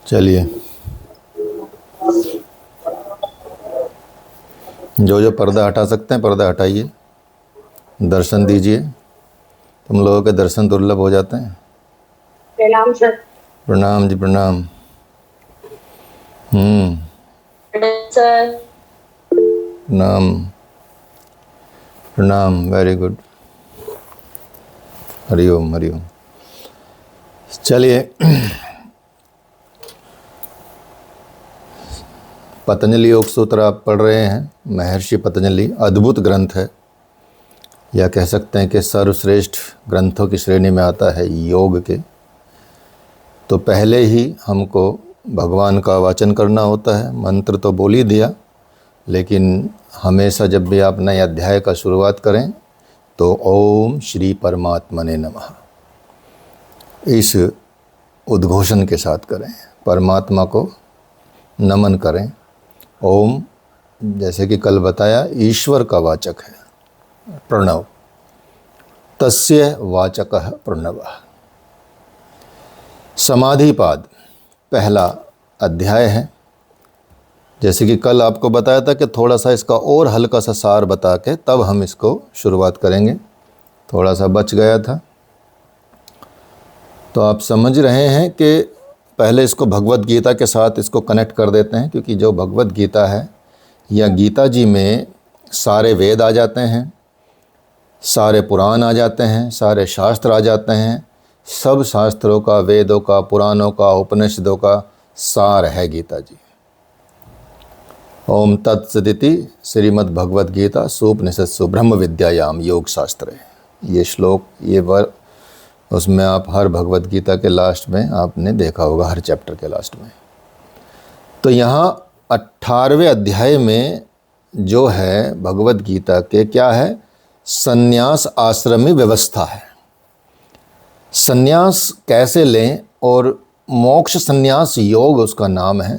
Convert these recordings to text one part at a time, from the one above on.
चलिए, जो जो पर्दा हटा सकते हैं पर्दा हटाइए, दर्शन दीजिए। तुम लोगों के दर्शन दुर्लभ हो जाते हैं। प्रणाम सर। प्रणाम जी, प्रणाम। सर प्रणाम प्रणाम, वेरी गुड। हरिओम हरिओम। चलिए, पतंजलि योग सूत्र आप पढ़ रहे हैं। महर्षि पतंजलि अद्भुत ग्रंथ है, या कह सकते हैं कि सर्वश्रेष्ठ ग्रंथों की श्रेणी में आता है योग के। तो पहले ही हमको भगवान का वाचन करना होता है। मंत्र तो बोल ही दिया, लेकिन हमेशा जब भी आप नए अध्याय का शुरुआत करें तो ओम श्री परमात्मने नमः इस उद्घोषण के साथ करें। परमात्मा को नमन करें। ओम, जैसे कि कल बताया, ईश्वर का वाचक है प्रणव, तस्य वाचकः प्रणवः। समाधिपाद पहला अध्याय है। जैसे कि कल आपको बताया था कि थोड़ा सा इसका और हल्का सा सार बता के तब हम इसको शुरुआत करेंगे। थोड़ा सा बच गया था। तो आप समझ रहे हैं कि पहले इसको भगवत गीता के साथ इसको कनेक्ट कर देते हैं, क्योंकि जो भगवत गीता है या गीता जी में सारे वेद आ जाते हैं, सारे पुराण आ जाते हैं, सारे शास्त्र आ जाते हैं। सब शास्त्रों का, वेदों का, पुराणों का, उपनिषदों का सार है गीता जी। ओम तत्सदिति श्रीमद् भगवद गीता सूपनिषत्सु ब्रह्म विद्यायाम योग शास्त्रे। ये श्लोक, ये वर्ड, उसमें आप हर भगवद गीता के लास्ट में आपने देखा होगा, हर चैप्टर के लास्ट में। तो यहाँ 18वें अध्याय में जो है भगवद गीता के, क्या है, संन्यास आश्रमी व्यवस्था है। संन्यास कैसे लें, और मोक्ष संन्यास योग उसका नाम है।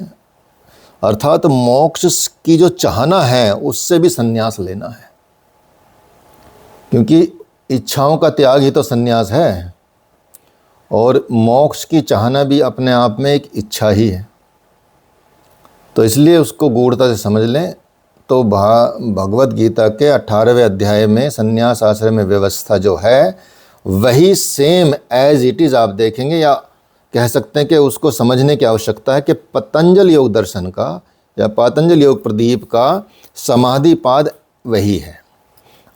अर्थात मोक्ष की जो चाहना है उससे भी संन्यास लेना है, क्योंकि इच्छाओं का त्याग ही तो संन्यास है, और मोक्ष की चाहना भी अपने आप में एक इच्छा ही है। तो इसलिए उसको गूढ़ता से समझ लें। तो भगवद गीता के 18वें अध्याय में संन्यास आश्रम में व्यवस्था जो है वही सेम एज इट इज़ आप देखेंगे, या कह सकते हैं कि उसको समझने की आवश्यकता है कि पतंजलि योग दर्शन का या पतंजलि योग प्रदीप का समाधिपाद वही है।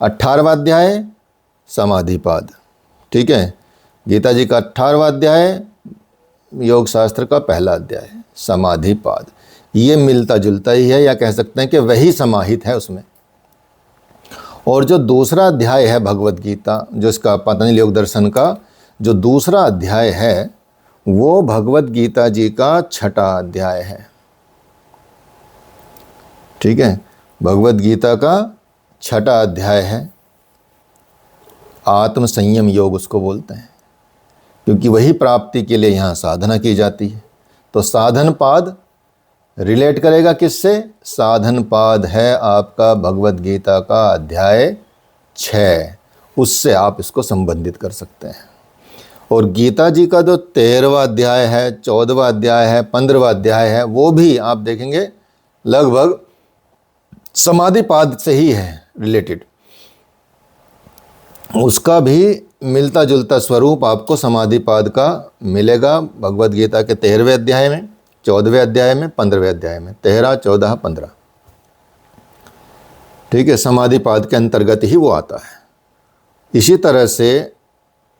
18वां अध्याय समाधिपाद, ठीक है। गीता जी का 18वां अध्याय योग शास्त्र का पहला अध्याय समाधिपाद। ये मिलता जुलता ही है, या कह सकते हैं कि वही समाहित है उसमें। और जो दूसरा अध्याय है भगवद गीता, जो इसका पतंजलि योग दर्शन का जो दूसरा अध्याय है, वो भगवद गीता जी का 6वां अध्याय है, ठीक है। भगवद गीता का 6वां अध्याय है, आत्म संयम योग उसको बोलते हैं, क्योंकि वही प्राप्ति के लिए यहाँ साधना की जाती है। तो साधन पाद रिलेट करेगा किससे? साधन पाद है आपका भगवद गीता का अध्याय 6, उससे आप इसको संबंधित कर सकते हैं। और गीता जी का जो 13वां अध्याय है, 14वां अध्याय है, 15वां अध्याय है, वो भी आप देखेंगे लगभग समाधिपाद से ही है रिलेटेड। उसका भी मिलता जुलता स्वरूप आपको समाधिपाद का मिलेगा भगवद गीता के 13वें अध्याय में, 14वें अध्याय में, 15वें अध्याय में। 13, 14, 15, ठीक है। समाधिपाद के अंतर्गत ही वो आता है। इसी तरह से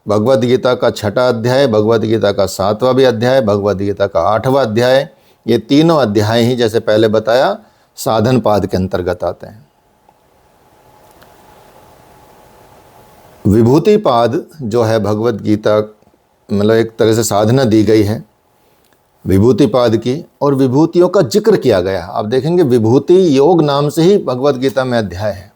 भगवद गीता का 6वां अध्याय, भगवद गीता का 7वां भी अध्याय, भगवद गीता का 8वां अध्याय, ये तीनों अध्याय ही जैसे पहले बताया साधन पाद के अंतर्गत आते हैं। विभूति पाद जो है भगवद गीता, मतलब एक तरह से साधना दी गई है विभूति पाद की, और विभूतियों का जिक्र किया गया। आप देखेंगे विभूति योग नाम से ही भगवद गीता में अध्याय है,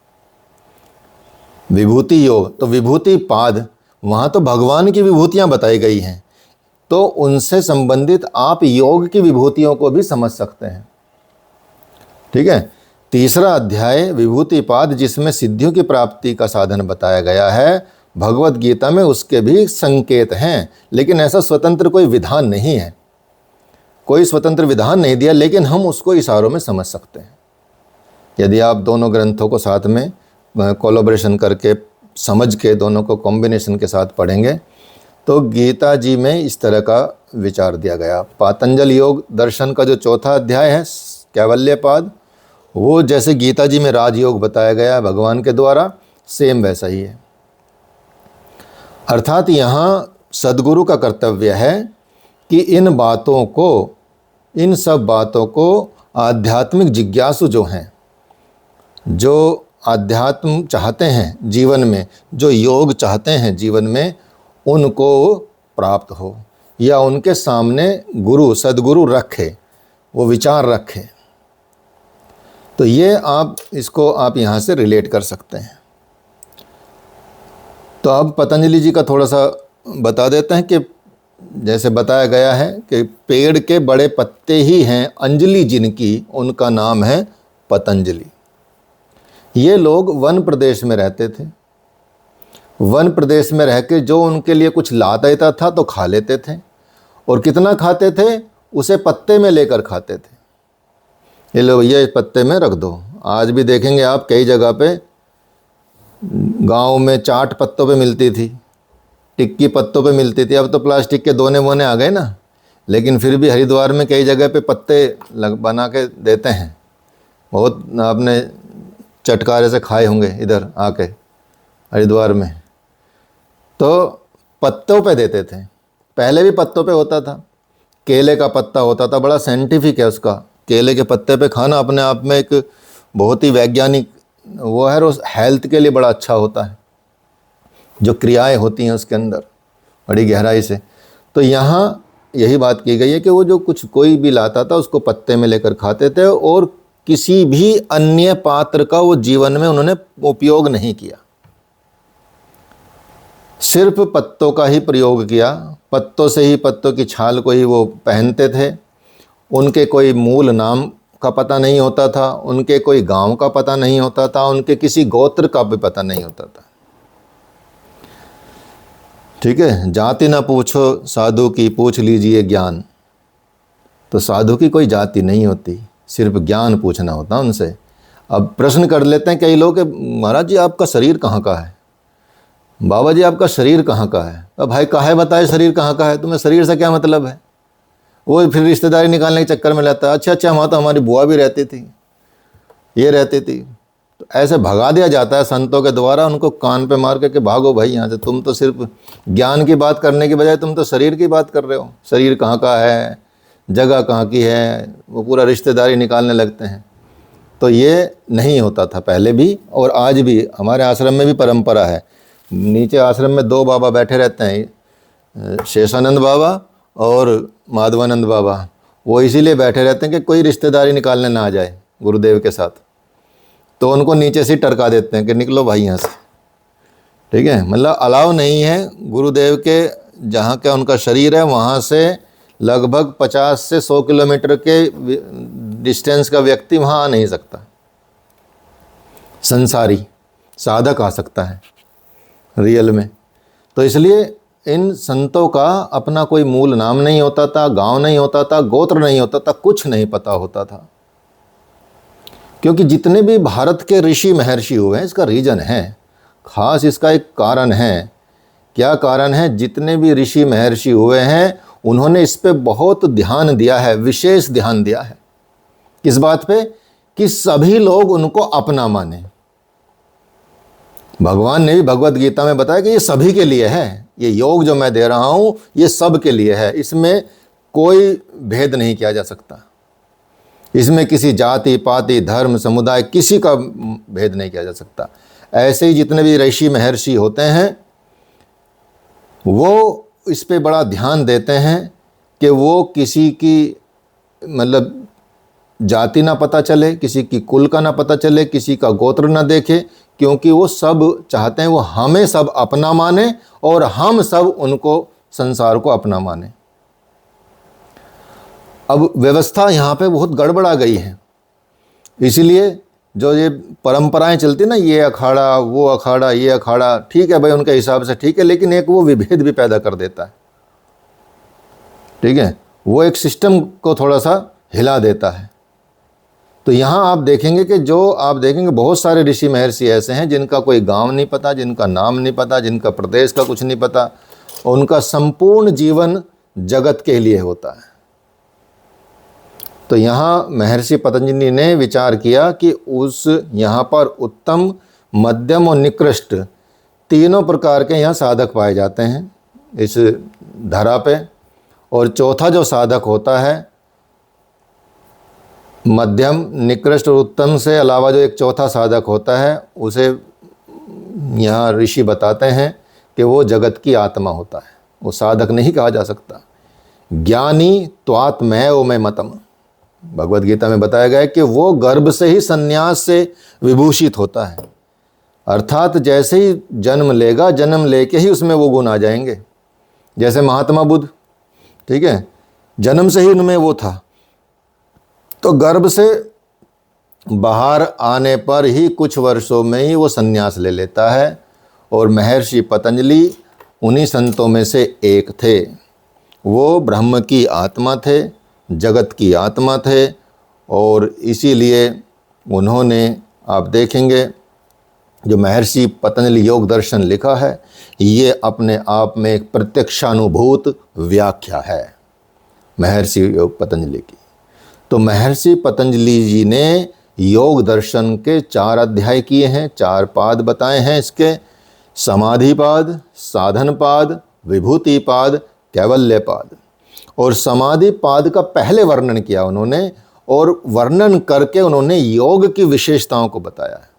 विभूति योग। तो विभूति पाद, वहाँ तो भगवान की विभूतियाँ बताई गई हैं, तो उनसे संबंधित आप योग की विभूतियों को भी समझ सकते हैं, ठीक है। तीसरा अध्याय विभूति पाद, जिसमें सिद्धियों की प्राप्ति का साधन बताया गया है भगवद गीता में, उसके भी संकेत हैं, लेकिन ऐसा स्वतंत्र कोई विधान नहीं है। कोई स्वतंत्र विधान नहीं दिया, लेकिन हम उसको इशारों में समझ सकते हैं। यदि आप दोनों ग्रंथों को साथ में कोलैबोरेशन करके समझ के दोनों को कॉम्बिनेशन के साथ पढ़ेंगे तो गीता जी में इस तरह का विचार दिया गया। पातंजल योग दर्शन का जो चौथा अध्याय है कैवल्यपाद, वो जैसे गीता जी में राजयोग बताया गया है भगवान के द्वारा, सेम वैसा ही है। अर्थात यहाँ सद्गुरु का कर्तव्य है कि इन सब बातों को आध्यात्मिक जिज्ञासु जो हैं, जो आध्यात्म चाहते हैं जीवन में, जो योग चाहते हैं जीवन में, उनको प्राप्त हो, या उनके सामने गुरु सद्गुरु रखे, वो विचार रखे। तो ये इसको आप यहाँ से रिलेट कर सकते हैं। तो अब पतंजलि जी का थोड़ा सा बता देते हैं कि जैसे बताया गया है कि पेड़ के बड़े पत्ते ही हैं अंजलि जिनकी, उनका नाम है पतंजलि। ये लोग वन प्रदेश में रहते थे। वन प्रदेश में रह के जो उनके लिए कुछ ला देता था तो खा लेते थे, और कितना खाते थे उसे पत्ते में लेकर खाते थे। ये लो भैया इस पत्ते में रख दो। आज भी देखेंगे आप कई जगह पे गांव में चाट पत्तों पे मिलती थी, टिक्की पत्तों पे मिलती थी। अब तो प्लास्टिक के दोने मोने आ गए ना, लेकिन फिर भी हरिद्वार में कई जगह पे पत्ते बना के देते हैं। बहुत आपने चटकारे से खाए होंगे इधर आके हरिद्वार में। तो पत्तों पे देते थे, पहले भी पत्तों पे होता था। केले का पत्ता होता था, बड़ा साइंटिफिक है उसका। केले के पत्ते पे खाना अपने आप में एक बहुत ही वैज्ञानिक वो है, और हेल्थ के लिए बड़ा अच्छा होता है। जो क्रियाएं होती हैं उसके अंदर बड़ी गहराई से। तो यहाँ यही बात की गई है कि वो जो कुछ कोई भी लाता था उसको पत्ते में लेकर खाते थे, और किसी भी अन्य पात्र का वो जीवन में उन्होंने उपयोग नहीं किया, सिर्फ पत्तों का ही प्रयोग किया। पत्तों से ही, पत्तों की छाल को ही वो पहनते थे। उनके कोई मूल नाम का पता नहीं होता था, उनके कोई गांव का पता नहीं होता था, उनके किसी गोत्र का भी पता नहीं होता था। ठीक है, जाति ना पूछो साधु की, पूछ लीजिए ज्ञान। तो साधु की कोई जाति नहीं होती, सिर्फ ज्ञान पूछना होता उनसे। अब प्रश्न कर लेते हैं कई लोग कि महाराज जी आपका शरीर कहाँ का है, बाबा जी आपका शरीर कहाँ का है। अब भाई काहे बताए शरीर कहाँ का है, तुम्हें शरीर से क्या मतलब है। वो फिर रिश्तेदारी निकालने के चक्कर में रहता है। अच्छा वहाँ तो हमारी बुआ भी रहती थी, ये रहती थी। तो ऐसे भगा दिया जाता है संतों के द्वारा, उनको कान पे मार के भागो भाई यहाँ से। तुम तो सिर्फ ज्ञान की बात करने की बजाय तुम तो शरीर की बात कर रहे हो। शरीर कहाँ का है, जगह कहाँ की है, वो पूरा रिश्तेदारी निकालने लगते हैं। तो ये नहीं होता था पहले भी, और आज भी हमारे आश्रम में भी परंपरा है। नीचे आश्रम में 2 बाबा बैठे रहते हैं, शेषानंद बाबा और माधवानंद बाबा। वो इसीलिए बैठे रहते हैं कि कोई रिश्तेदारी निकालने ना आ जाए गुरुदेव के साथ, तो उनको नीचे से टरका देते हैं कि निकलो भाई यहाँ से। ठीक है, मतलब अलाउ नहीं है गुरुदेव के जहाँ का उनका शरीर है वहाँ से लगभग 50 से 100 किलोमीटर के डिस्टेंस का व्यक्ति वहाँ आ नहीं सकता। संसारी साधक आ सकता है रियल में। तो इसलिए इन संतों का अपना कोई मूल नाम नहीं होता था, गांव नहीं होता था, गोत्र नहीं होता था, कुछ नहीं पता होता था। क्योंकि जितने भी भारत के ऋषि महर्षि हुए हैं, इसका रीजन है खास, इसका एक कारण है। क्या कारण है? जितने भी ऋषि महर्षि हुए हैं उन्होंने इस पे बहुत ध्यान दिया है, विशेष ध्यान दिया है। किस बात पे? कि सभी लोग उनको अपना माने। भगवान ने भी भगवत गीता में बताया कि ये सभी के लिए है, ये योग जो मैं दे रहा हूं ये सब के लिए है, इसमें कोई भेद नहीं किया जा सकता। इसमें किसी जाति पाति धर्म समुदाय किसी का भेद नहीं किया जा सकता। ऐसे ही जितने भी ऋषि महर्षि होते हैं वो इस पे बड़ा ध्यान देते हैं कि वो किसी की मतलब जाति ना पता चले, किसी की कुल का ना पता चले, किसी का गोत्र ना देखे, क्योंकि वो सब चाहते हैं वो हमें सब अपना माने और हम सब उनको संसार को अपना माने। अब व्यवस्था यहाँ पे बहुत गड़बड़ा गई है, इसलिए जो ये परंपराएं चलती ना, ये अखाड़ा वो अखाड़ा ये अखाड़ा, ठीक है भाई उनके हिसाब से ठीक है, लेकिन एक वो विभेद भी पैदा कर देता है। ठीक है, वो एक सिस्टम को थोड़ा सा हिला देता है। तो यहाँ आप देखेंगे कि बहुत सारे ऋषि महर्षि ऐसे हैं जिनका कोई गांव नहीं पता, जिनका नाम नहीं पता, जिनका प्रदेश का कुछ नहीं पता, और उनका संपूर्ण जीवन जगत के लिए होता है। तो यहाँ महर्षि पतंजलि ने विचार किया कि यहाँ पर उत्तम, मध्यम और निकृष्ट तीनों प्रकार के यहाँ साधक पाए जाते हैं इस धरा पे। और चौथा जो साधक होता है, मध्यम, निकृष्ट और उत्तम से अलावा जो एक चौथा साधक होता है, उसे यहाँ ऋषि बताते हैं कि वो जगत की आत्मा होता है। वो साधक नहीं कहा जा सकता। ज्ञानी त्वात्मैव में मतम, भगवद गीता में बताया गया है कि वो गर्भ से ही संन्यास से विभूषित होता है। अर्थात जैसे ही जन्म लेगा, जन्म लेके ही उसमें वो गुण आ जाएंगे। जैसे महात्मा बुद्ध, ठीक है, जन्म से ही उनमें वो था, तो गर्भ से बाहर आने पर ही कुछ वर्षों में ही वो संन्यास ले लेता है। और महर्षि पतंजलि उन्हीं संतों में से एक थे। वो ब्रह्म की आत्मा थे, जगत की आत्मा थे, और इसीलिए उन्होंने, आप देखेंगे जो महर्षि पतंजलि योग दर्शन लिखा है, ये अपने आप में एक प्रत्यक्षानुभूत व्याख्या है महर्षि योग पतंजलि की। तो महर्षि पतंजलि जी ने योग दर्शन के 4 अध्याय किए हैं, 4 पाद बताए हैं इसके, समाधिपाद, साधनपाद, विभूतिपाद, कैवल्यपाद। और समाधिपाद का पहले वर्णन किया उन्होंने, और वर्णन करके उन्होंने योग की विशेषताओं को बताया है,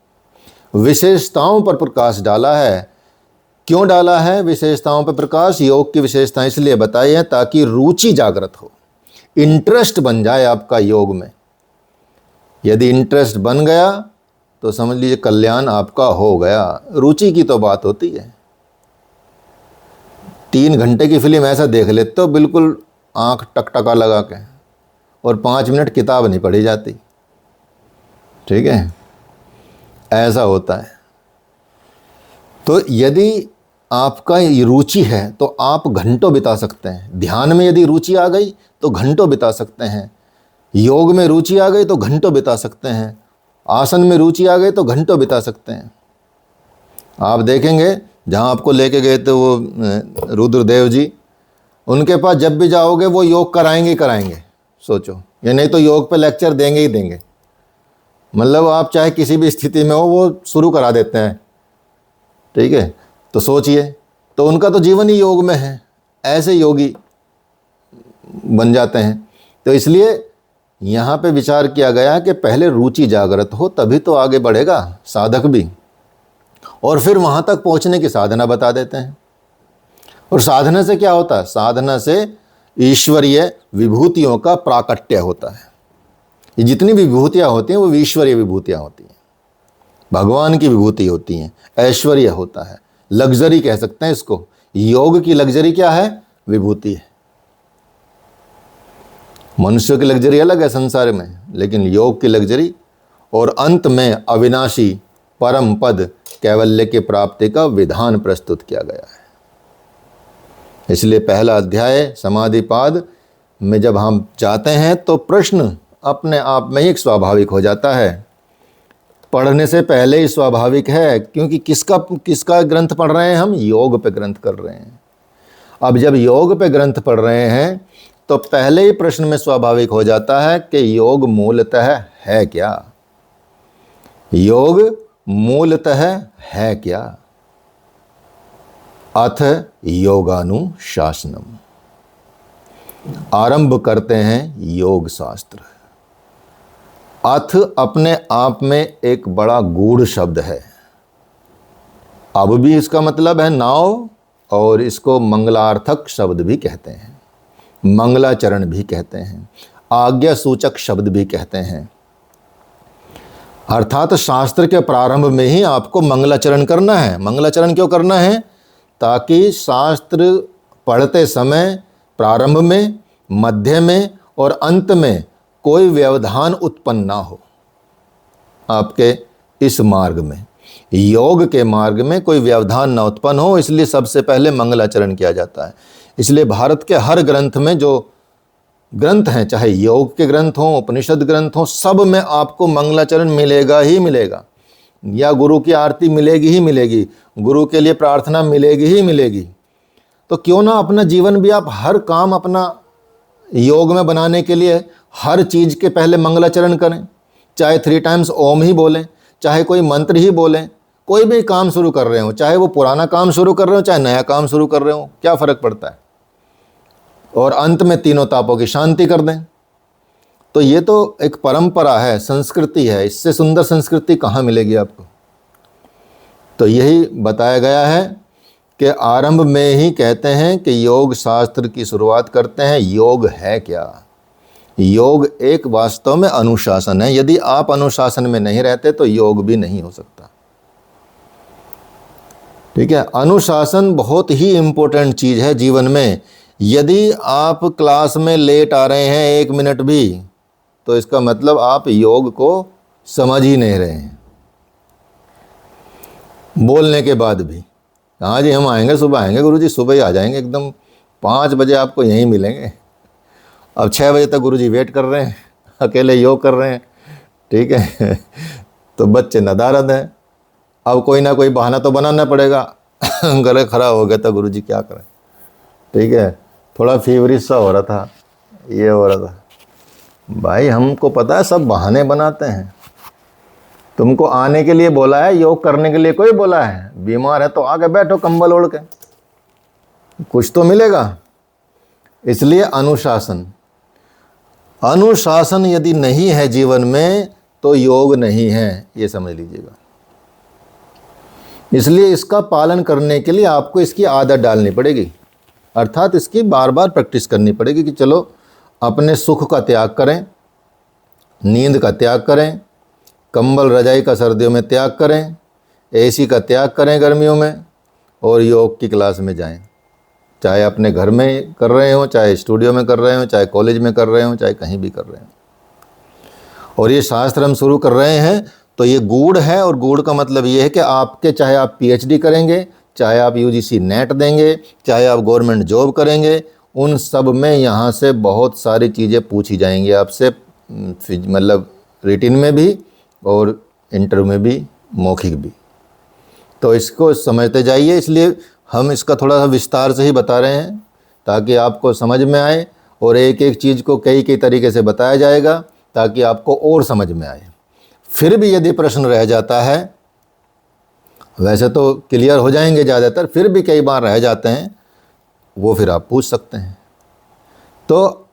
विशेषताओं पर प्रकाश डाला है। क्यों डाला है विशेषताओं पर प्रकाश? योग की विशेषताएं इसलिए बताई हैं ताकि रुचि जागृत हो, इंटरेस्ट बन जाए आपका योग में। यदि इंटरेस्ट बन गया तो समझ लीजिए कल्याण आपका हो गया। रुचि की तो बात होती है। 3 घंटे की फिल्म ऐसा देख लेते हो बिल्कुल आंख टकटका लगा के, और 5 मिनट किताब नहीं पढ़ी जाती, ठीक है, ऐसा होता है। तो यदि आपका रुचि है तो आप घंटों बिता सकते हैं। ध्यान में यदि रुचि आ गई तो घंटों बिता सकते हैं, योग में रुचि आ गई तो घंटों बिता सकते हैं, आसन में रुचि आ गई तो घंटों बिता सकते हैं। आप देखेंगे जहाँ आपको लेके गए थे वो रुद्रदेव जी, उनके पास जब भी जाओगे वो योग कराएंगे ही कराएंगे, सोचो। या नहीं तो योग पे लेक्चर देंगे ही देंगे, मतलब आप चाहे किसी भी स्थिति में हो वो शुरू करा देते हैं, ठीक है। तो सोचिए, तो उनका तो जीवन ही योग में है, ऐसे योगी बन जाते हैं। तो इसलिए यहाँ पे विचार किया गया कि पहले रुचि जागृत हो तभी तो आगे बढ़ेगा साधक भी, और फिर वहाँ तक पहुँचने की साधना बता देते हैं। और साधना से क्या होता है? साधना से ईश्वरीय विभूतियों का प्राकट्य होता है। ये जितनी भी विभूतियाँ होती हैं वो ईश्वरीय विभूतियाँ होती हैं, भगवान की विभूति होती हैं, ऐश्वर्य होता है, लग्जरी कह सकते हैं इसको। योग की लग्जरी क्या है? विभूति है। मनुष्य की लग्जरी अलग है संसार में, लेकिन योग की लग्जरी, और अंत में अविनाशी परम पद कैवल्य की प्राप्ति का विधान प्रस्तुत किया गया है। इसलिए पहला अध्याय समाधिपाद में जब हम जाते हैं तो प्रश्न अपने आप में ही एक स्वाभाविक हो जाता है, पढ़ने से पहले ही स्वाभाविक है, क्योंकि किसका ग्रंथ पढ़ रहे हैं हम? योग पे ग्रंथ कर रहे हैं। अब जब योग पे ग्रंथ पढ़ रहे हैं तो पहले ही प्रश्न में स्वाभाविक हो जाता है कि योग मूलतः है क्या? योग मूलतः है क्या? अथ योगानुशासनम। आरंभ करते हैं योग शास्त्र। अथ अपने आप में एक बड़ा गूढ़ शब्द है। अब भी इसका मतलब है नाव, और इसको मंगलार्थक शब्द भी कहते हैं, मंगलाचरण भी कहते हैं, आज्ञा सूचक शब्द भी कहते हैं। अर्थात शास्त्र के प्रारंभ में ही आपको मंगलाचरण करना है। मंगलाचरण क्यों करना है? ताकि शास्त्र पढ़ते समय प्रारंभ में, मध्य में और अंत में कोई व्यवधान उत्पन्न ना हो। आपके इस मार्ग में, योग के मार्ग में कोई व्यवधान ना उत्पन्न हो, इसलिए सबसे पहले मंगलाचरण किया जाता है। इसलिए भारत के हर ग्रंथ में जो ग्रंथ हैं, चाहे योग के ग्रंथ हों, उपनिषद ग्रंथ हों, सब में आपको मंगलाचरण मिलेगा ही मिलेगा, या गुरु की आरती मिलेगी ही मिलेगी, गुरु के लिए प्रार्थना मिलेगी ही मिलेगी। तो क्यों ना अपना जीवन भी आप हर काम अपना योग में बनाने के लिए हर चीज़ के पहले मंगलाचरण करें, चाहे 3 टाइम्स ओम ही बोलें, चाहे कोई मंत्र ही बोलें, कोई भी काम शुरू कर रहे हो, चाहे वो पुराना काम शुरू कर रहे हो, चाहे नया काम शुरू कर रहे हो, क्या फ़र्क पड़ता है। और अंत में तीनों तापों की शांति कर दें। तो ये तो एक परंपरा है, संस्कृति है, इससे सुंदर संस्कृति कहाँ मिलेगी आपको। तो यही बताया गया है कि आरंभ में ही कहते हैं कि योग शास्त्र की शुरुआत करते हैं। योग है क्या? योग एक वास्तव में अनुशासन है। यदि आप अनुशासन में नहीं रहते तो योग भी नहीं हो सकता। ठीक है, अनुशासन बहुत ही इम्पोर्टेंट चीज़ है जीवन में। यदि आप क्लास में लेट आ रहे हैं 1 मिनट भी, तो इसका मतलब आप योग को समझ ही नहीं रहे हैं। बोलने के बाद भी, हाँ जी हम आएंगे, सुबह आएंगे गुरुजी, सुबह ही आ जाएंगे, एकदम 5 बजे आपको यहीं मिलेंगे। अब 6 बजे तक गुरुजी वेट कर रहे हैं, अकेले योग कर रहे हैं। ठीक है तो बच्चे नदारद हैं। अब कोई ना कोई बहाना तो बनाना पड़ेगा गले खराब हो गया था गुरुजी, क्या करें। ठीक है, थोड़ा फीवरिश सा हो रहा था, ये हो रहा था। भाई हमको पता है सब बहाने बनाते हैं। तुमको आने के लिए बोला है, योग करने के लिए कोई बोला है? बीमार है तो आके बैठो कंबल ओढ़ के, कुछ तो मिलेगा। इसलिए अनुशासन, अनुशासन यदि नहीं है जीवन में तो योग नहीं है, ये समझ लीजिएगा। इसलिए इसका पालन करने के लिए आपको इसकी आदत डालनी पड़ेगी, अर्थात इसकी बार बार प्रैक्टिस करनी पड़ेगी कि चलो अपने सुख का त्याग करें, नींद का त्याग करें, कंबल रजाई का सर्दियों में त्याग करें, एसी का त्याग करें गर्मियों में, और योग की क्लास में जाएं। चाहे अपने घर में कर रहे हो, चाहे स्टूडियो में कर रहे हो, चाहे कॉलेज में कर रहे हो, चाहे कहीं भी कर रहे हो। और ये शास्त्र हम शुरू कर रहे हैं तो ये गूढ़ है, और गूढ़ का मतलब ये है कि आपके, चाहे आप पीएचडी करेंगे, चाहे आप यूजीसी नेट देंगे, चाहे आप गवर्नमेंट जॉब करेंगे, उन सब में यहाँ से बहुत सारी चीज़ें पूछी जाएंगी आपसे, मतलब रिटिन में भी और इंटरव्यू में भी, मौखिक भी। तो इसको समझते जाइए। इसलिए हम इसका थोड़ा सा विस्तार से ही बता रहे हैं ताकि आपको समझ में आए, और एक एक चीज़ को कई कई तरीके से बताया जाएगा ताकि आपको और समझ में आए। फिर भी यदि प्रश्न रह जाता है, वैसे तो क्लियर हो जाएंगे ज़्यादातर, फिर भी कई बार रह जाते हैं, वो फिर आप पूछ सकते हैं। तो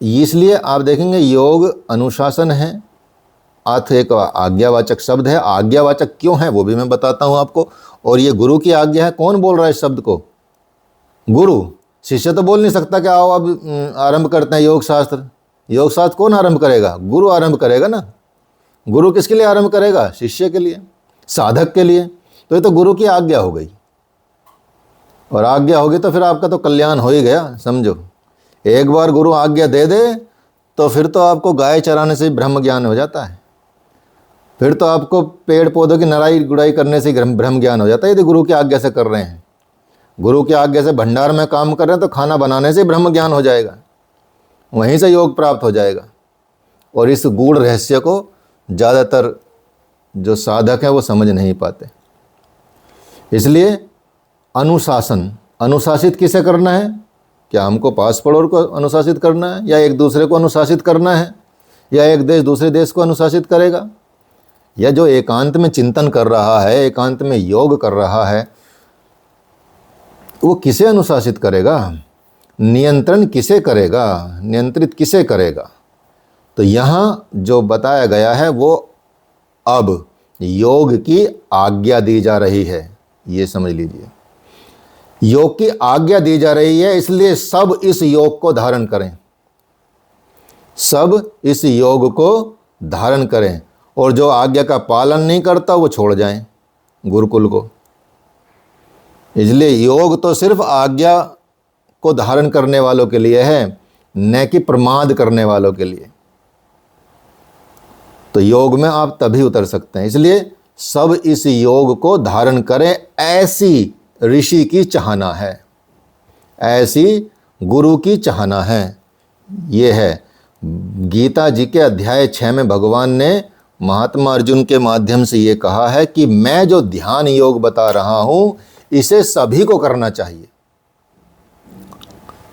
इसलिए आप देखेंगे योग अनुशासन है, अर्थ एक आज्ञावाचक शब्द है। आज्ञावाचक क्यों है वो भी मैं बताता हूँ आपको। और ये गुरु की आज्ञा है। कौन बोल रहा है इस शब्द को? गुरु। शिष्य तो बोल नहीं सकता कि आओ अब आरंभ करते हैं योग शास्त्र। योग शास्त्र कौन आरंभ करेगा? गुरु आरंभ करेगा ना। गुरु किसके लिए आरंभ करेगा? शिष्य के लिए, साधक के लिए। तो ये तो गुरु की आज्ञा हो गई, और आज्ञा होगी तो फिर आपका तो कल्याण हो ही गया, समझो। एक बार गुरु आज्ञा दे दे तो फिर तो आपको गाय चराने से ब्रह्म ज्ञान हो जाता है, फिर तो आपको पेड़ पौधों की नराई गुड़ाई करने से ब्रह्म ज्ञान हो जाता है। यदि गुरु की आज्ञा से कर रहे हैं, गुरु की आज्ञा से भंडार में काम कर रहे हैं, तो खाना बनाने से ब्रह्म ज्ञान हो जाएगा, वहीं से योग प्राप्त हो जाएगा। और इस गूढ़ रहस्य को ज़्यादातर जो साधक हैं वो समझ नहीं पाते। इसलिए अनुशासन, अनुशासित किसे करना है? क्या हमको पास पड़ोस को अनुशासित करना है, या एक दूसरे को अनुशासित करना है, या एक देश दूसरे देश को अनुशासित करेगा? या जो एकांत में चिंतन कर रहा है, एकांत में योग कर रहा है, वो किसे अनुशासित करेगा? नियंत्रण किसे करेगा? नियंत्रित किसे करेगा? तो यहाँ जो बताया गया है वो अब योग की आज्ञा दी जा रही है, ये समझ लीजिए। योग की आज्ञा दी जा रही है, इसलिए सब इस योग को धारण करें, सब इस योग को धारण करें, और जो आज्ञा का पालन नहीं करता वो छोड़ जाएं गुरुकुल को। इसलिए योग तो सिर्फ आज्ञा को धारण करने वालों के लिए है, न कि प्रमाद करने वालों के लिए। तो योग में आप तभी उतर सकते हैं। इसलिए सब इस योग को धारण करें, ऐसी ऋषि की चाहना है, ऐसी गुरु की चाहना है। ये है। गीता जी के अध्याय 6 में भगवान ने महात्मा अर्जुन के माध्यम से ये कहा है कि मैं जो ध्यान योग बता रहा हूं इसे सभी को करना चाहिए,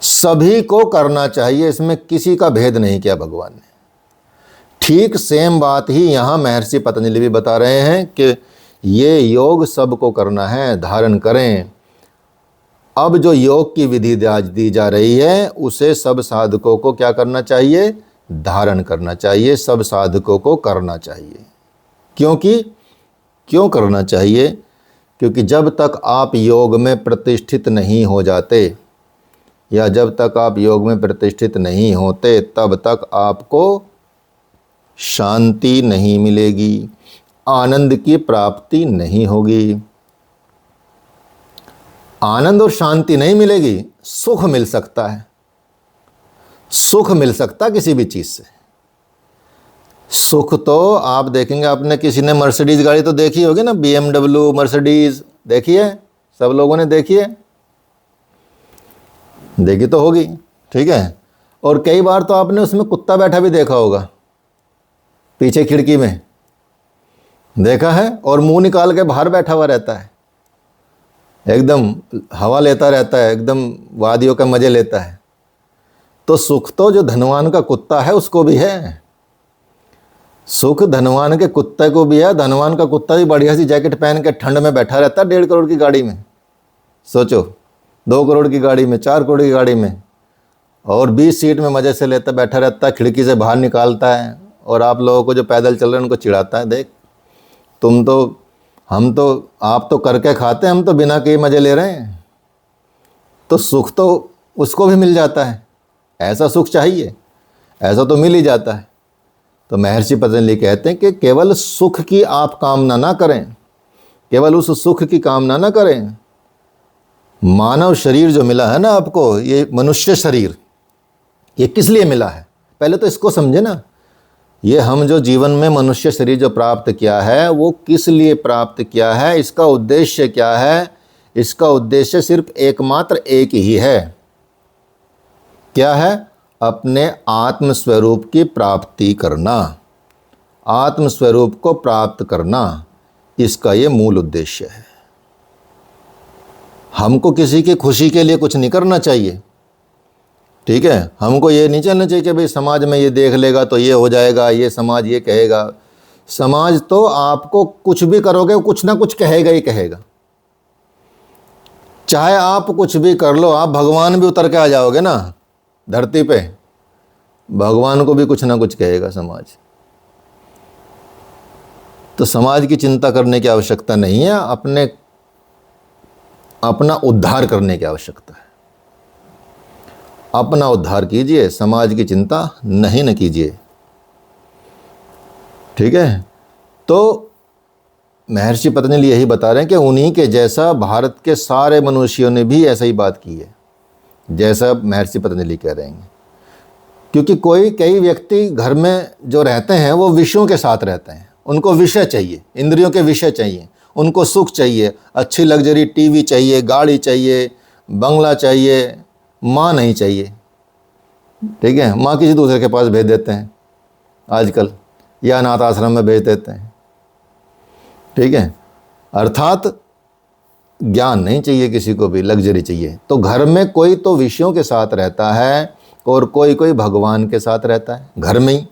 सभी को करना चाहिए, इसमें किसी का भेद नहीं किया भगवान ने। ठीक सेम बात ही यहाँ महर्षि पतंजलि भी बता रहे हैं कि ये योग सबको करना है, धारण करें। अब जो योग की विधि आज दी जा रही है उसे सब साधकों को क्या करना चाहिए? धारण करना चाहिए, सब साधकों को करना चाहिए। क्यों करना चाहिए? क्योंकि जब तक आप योग में प्रतिष्ठित नहीं हो जाते या जब तक आप योग में प्रतिष्ठित नहीं होते तब तक आपको शांति नहीं मिलेगी, आनंद की प्राप्ति नहीं होगी। आनंद और शांति नहीं मिलेगी, सुख मिल सकता है, सुख मिल सकता है किसी भी चीज़ से। सुख तो आप देखेंगे, आपने किसी ने मर्सिडीज़ गाड़ी तो देखी होगी ना, BMW मर्सिडीज़ देखी है, सब लोगों ने देखी है, देखी तो होगी, ठीक है। और कई बार तो आपने उसमें कुत्ता बैठा भी देखा होगा, पीछे खिड़की में देखा है, और मुंह निकाल के बाहर बैठा हुआ रहता है, एकदम हवा लेता रहता है, एकदम वादियों का मज़े लेता है। तो सुख तो जो धनवान का कुत्ता है उसको भी है, सुख धनवान के कुत्ते को भी है। धनवान का कुत्ता भी बढ़िया सी जैकेट पहन के ठंड में बैठा रहता है 1.5 करोड़ की गाड़ी में, सोचो 2 करोड़ की गाड़ी में, 4 करोड़ की गाड़ी में, और 20 सीट में मज़े से लेता बैठा रहता है, खिड़की से बाहर निकालता है और आप लोगों को जो पैदल चल रहे हैं उनको चिढ़ाता है, देख तुम तो, हम तो, आप तो करके खाते हैं, हम तो बिना के मज़े ले रहे हैं। तो सुख तो उसको भी मिल जाता है, ऐसा सुख चाहिए, ऐसा तो मिल ही जाता है। तो महर्षि पतंजलि कहते हैं कि केवल सुख की आप कामना ना करें, केवल उस सुख की कामना ना करें। मानव शरीर जो मिला है ना आपको, ये मनुष्य शरीर, ये किस लिए मिला है पहले तो इसको समझे ना। ये हम जो जीवन में मनुष्य शरीर जो प्राप्त किया है वो किस लिए प्राप्त किया है, इसका उद्देश्य क्या है? इसका उद्देश्य सिर्फ एकमात्र एक ही है, क्या है? अपने आत्म स्वरूप की प्राप्ति करना, आत्म स्वरूप को प्राप्त करना, इसका ये मूल उद्देश्य है। हमको किसी की खुशी के लिए कुछ नहीं करना चाहिए, ठीक है। हमको ये नहीं चलना चाहिए कि भाई समाज में ये देख लेगा तो ये हो जाएगा, ये समाज ये कहेगा। समाज तो आपको कुछ भी करोगे कुछ ना कुछ कहेगा ही कहेगा, चाहे आप कुछ भी कर लो। आप भगवान भी उतर के आ जाओगे ना धरती पे, भगवान को भी कुछ ना कुछ कहेगा समाज। तो समाज की चिंता करने की आवश्यकता नहीं है, अपना उद्धार करने की आवश्यकता है। अपना उद्धार कीजिए, समाज की चिंता नहीं न कीजिए, ठीक है। तो महर्षि पतंजलि यही बता रहे हैं कि उन्हीं के जैसा भारत के सारे मनुष्यों ने भी ऐसा ही बात की है जैसा महर्षि पतंजलि कह रहे हैं। क्योंकि कई व्यक्ति घर में जो रहते हैं वो विषयों के साथ रहते हैं, उनको विषय चाहिए, इंद्रियों के विषय चाहिए, उनको सुख चाहिए, अच्छी लग्जरी टीवी चाहिए, गाड़ी चाहिए, बंगला चाहिए, माँ नहीं चाहिए, ठीक है। माँ किसी दूसरे के पास भेज देते हैं आजकल, या अनाथ आश्रम में भेज देते हैं, ठीक है। अर्थात ज्ञान नहीं चाहिए किसी को भी, लग्जरी चाहिए। तो घर में कोई तो विषयों के साथ रहता है और कोई भगवान के साथ रहता है घर में ही।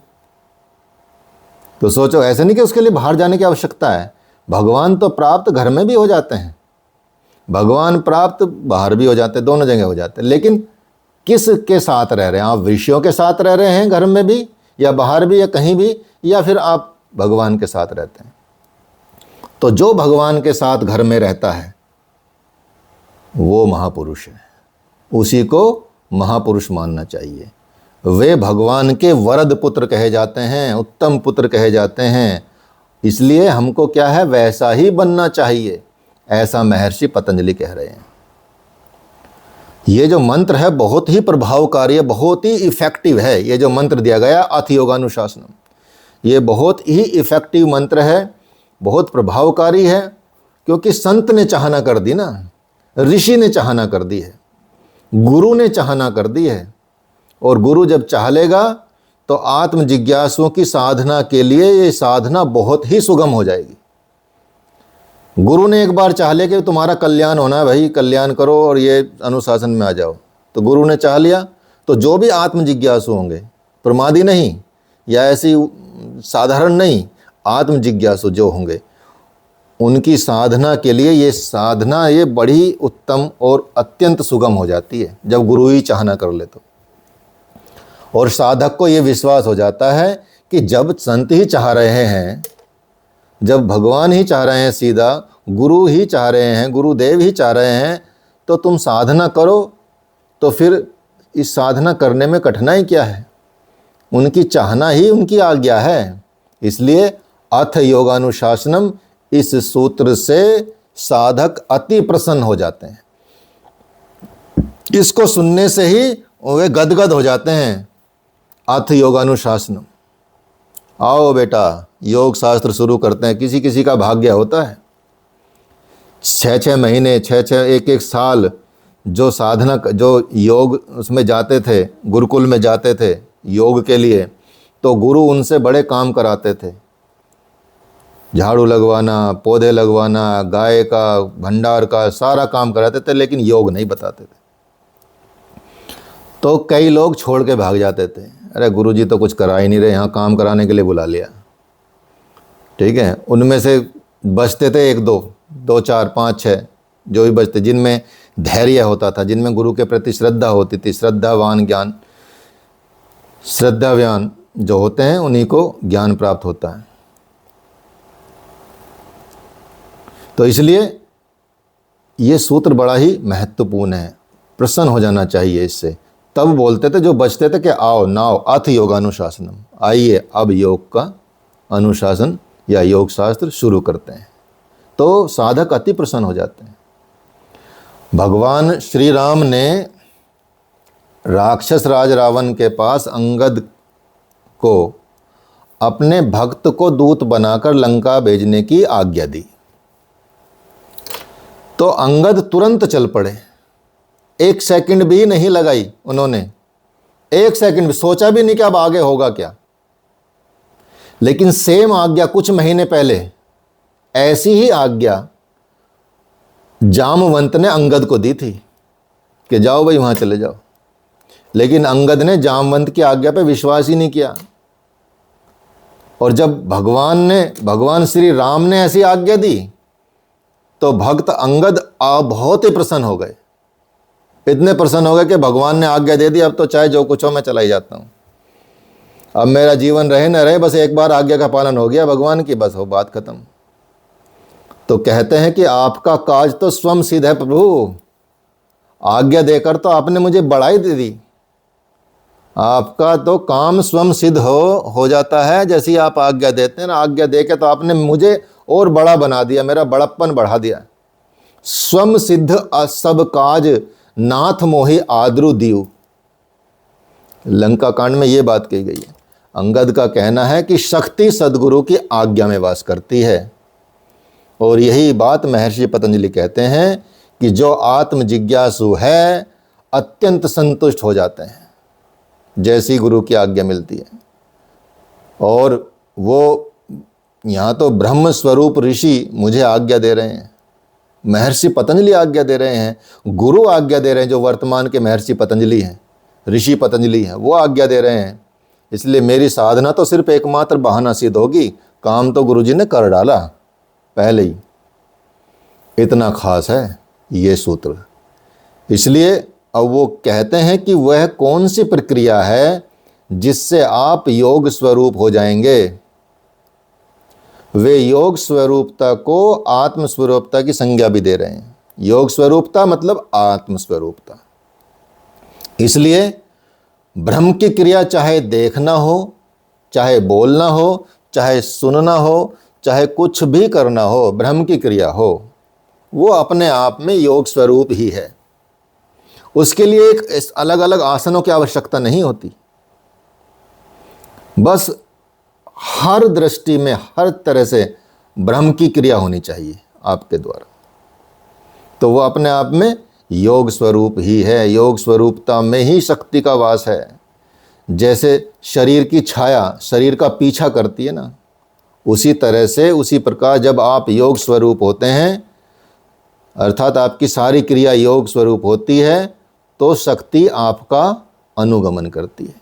तो सोचो, ऐसे नहीं कि उसके लिए बाहर जाने की आवश्यकता है। भगवान तो प्राप्त घर में भी हो जाते हैं, भगवान प्राप्त बाहर भी हो जाते हैं, दोनों जगह हो जाते हैं। लेकिन किस के साथ रह रहे हैं आप? विषयों के साथ रह रहे हैं घर में भी या बाहर भी या कहीं भी, या फिर आप भगवान के साथ रहते हैं? तो जो भगवान के साथ घर में रहता है वो महापुरुष है, उसी को महापुरुष मानना चाहिए। वे भगवान के वरद पुत्र कहे जाते हैं, उत्तम पुत्र कहे जाते हैं। इसलिए हमको क्या है, वैसा ही बनना चाहिए, ऐसा महर्षि पतंजलि कह रहे हैं। ये जो मंत्र है बहुत ही प्रभावकारी है, बहुत ही इफेक्टिव है। ये जो मंत्र दिया गया अथ योगानुशासनम, ये बहुत ही इफेक्टिव मंत्र है, बहुत प्रभावकारी है। क्योंकि संत ने चाहना कर दी ना, ऋषि ने चाहना कर दी है, गुरु ने चाहना कर दी है, और गुरु जब चाह लेगा तो आत्म जिज्ञासुओं की साधना के लिए ये साधना बहुत ही सुगम हो जाएगी। गुरु ने एक बार चाह लिया कि तुम्हारा कल्याण होना है भाई, कल्याण करो और ये अनुशासन में आ जाओ, तो गुरु ने चाह लिया तो जो भी आत्म जिज्ञासु होंगे, प्रमादी नहीं या ऐसी साधारण नहीं, आत्म जिज्ञासु जो होंगे, उनकी साधना के लिए ये साधना ये बड़ी उत्तम और अत्यंत सुगम हो जाती है जब गुरु ही चाहना कर ले तो। और साधक को ये विश्वास हो जाता है कि जब संत ही चाह रहे हैं, जब भगवान ही चाह रहे हैं, सीधा गुरु ही चाह रहे हैं, गुरुदेव ही चाह रहे हैं, तो तुम साधना करो, तो फिर इस साधना करने में कठिनाई क्या है? उनकी चाहना ही उनकी आज्ञा है। इसलिए अथ योगानुशासनम, इस सूत्र से साधक अति प्रसन्न हो जाते हैं। इसको सुनने से ही वे गदगद हो जाते हैं। अथ योगानुशासनम, आओ बेटा योग शास्त्र शुरू करते हैं। किसी किसी का भाग्य होता है 6-6 महीने, 6-6 1-1 साल जो साधना, जो योग उसमें जाते थे, गुरुकुल में जाते थे योग के लिए, तो गुरु उनसे बड़े काम कराते थे, झाड़ू लगवाना, पौधे लगवाना, गाय का, भंडार का, सारा काम कराते थे, लेकिन योग नहीं बताते थे। तो कई लोग छोड़ के भाग जाते थे, अरे गुरुजी तो कुछ करा ही नहीं रहे, यहाँ काम कराने के लिए बुला लिया। ठीक है, उनमें से बचते थे 1-2, 2-4, 5-6 जो भी बचते, जिनमें धैर्य होता था, जिनमें गुरु के प्रति श्रद्धा होती थी। श्रद्धावान जो होते हैं उन्हीं को ज्ञान प्राप्त होता है। तो इसलिए ये सूत्र बड़ा ही महत्वपूर्ण है, प्रसन्न हो जाना चाहिए इससे। तब बोलते थे जो बचते थे कि आओ नाओ अथ योगानुशासनम, आइए अब योग का अनुशासन या योग शास्त्र शुरू करते हैं, तो साधक अति प्रसन्न हो जाते हैं। भगवान श्री राम ने राक्षस राज रावण के पास अंगद को अपने भक्त को दूत बनाकर लंका भेजने की आज्ञा दी, तो अंगद तुरंत चल पड़े। 1 सेकंड भी नहीं लगाई उन्होंने, 1 सेकंड भी सोचा भी नहीं कि अब आगे होगा क्या। लेकिन सेम आज्ञा कुछ महीने पहले ऐसी ही आज्ञा जामवंत ने अंगद को दी थी कि जाओ भाई वहां चले जाओ, लेकिन अंगद ने जामवंत की आज्ञा पे विश्वास ही नहीं किया। और जब भगवान श्री राम ने ऐसी आज्ञा दी तो भक्त अंगद बहुत ही प्रसन्न हो गए। इतने प्रसन्न हो गए कि भगवान ने आज्ञा दे दी, अब तो चाहे जो कुछ हो मैं चला ही जाता हूँ, अब मेरा जीवन रहे न रहे, बस एक बार आज्ञा का पालन हो गया भगवान की, बस हो बात खत्म। तो कहते हैं कि आपका काज तो स्वयं सिद्ध है प्रभु, आज्ञा देकर तो आपने मुझे बढ़ाई दे दी, आपका तो काम स्वयं सिद्ध हो जाता है जैसी आप आज्ञा देते हैं ना। आज्ञा देके तो आपने मुझे और बड़ा बना दिया, मेरा बड़प्पन बढ़ा दिया। स्वयं सिद्ध सब काज नाथ मोहि आदरु दियु, लंका कांड में ये बात कही गई है। अंगद का कहना है कि शक्ति सदगुरु की आज्ञा में वास करती है, और यही बात महर्षि पतंजलि कहते हैं कि जो आत्म जिज्ञासु है अत्यंत संतुष्ट हो जाते हैं जैसी गुरु की आज्ञा मिलती है। और वो यहाँ तो ब्रह्म स्वरूप ऋषि मुझे आज्ञा दे रहे हैं, महर्षि पतंजलि आज्ञा दे रहे हैं, गुरु आज्ञा दे रहे हैं, जो वर्तमान के महर्षि पतंजलि हैं, ऋषि पतंजलि हैं, वो आज्ञा दे रहे हैं। इसलिए मेरी साधना तो सिर्फ एकमात्र बहाना सिद्ध होगी, काम तो गुरुजी ने कर डाला पहले ही। इतना खास है ये सूत्र। इसलिए अब वो कहते हैं कि वह कौन सी प्रक्रिया है जिससे आप योग स्वरूप हो जाएंगे। वे योग स्वरूपता को आत्म स्वरूपता की संज्ञा भी दे रहे हैं। योग स्वरूपता मतलब आत्म स्वरूपता। इसलिए ब्रह्म की क्रिया चाहे देखना हो, चाहे बोलना हो, चाहे सुनना हो, चाहे कुछ भी करना हो, ब्रह्म की क्रिया हो, वो अपने आप में योग स्वरूप ही है। उसके लिए एक अलग अलग आसनों की आवश्यकता नहीं होती, बस हर दृष्टि में हर तरह से ब्रह्म की क्रिया होनी चाहिए आपके द्वारा, तो वो अपने आप में योग स्वरूप ही है। योग स्वरूपता में ही शक्ति का वास है। जैसे शरीर की छाया शरीर का पीछा करती है ना, उसी तरह से उसी प्रकार जब आप योग स्वरूप होते हैं, अर्थात आपकी सारी क्रिया योग स्वरूप होती है, तो शक्ति आपका अनुगमन करती है।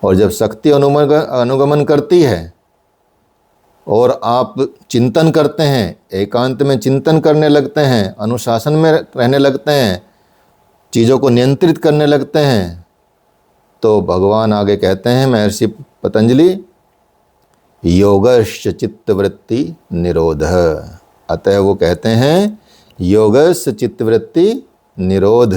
और जब शक्ति अनुगमन करती है और आप चिंतन करते हैं, एकांत में चिंतन करने लगते हैं, अनुशासन में रहने लगते हैं, चीज़ों को नियंत्रित करने लगते हैं, तो भगवान आगे कहते हैं महर्षि पतंजलि, योगश्च चित्तवृत्ति निरोधः। अतः वो कहते हैं योगस्य चित्तवृत्ति निरोध,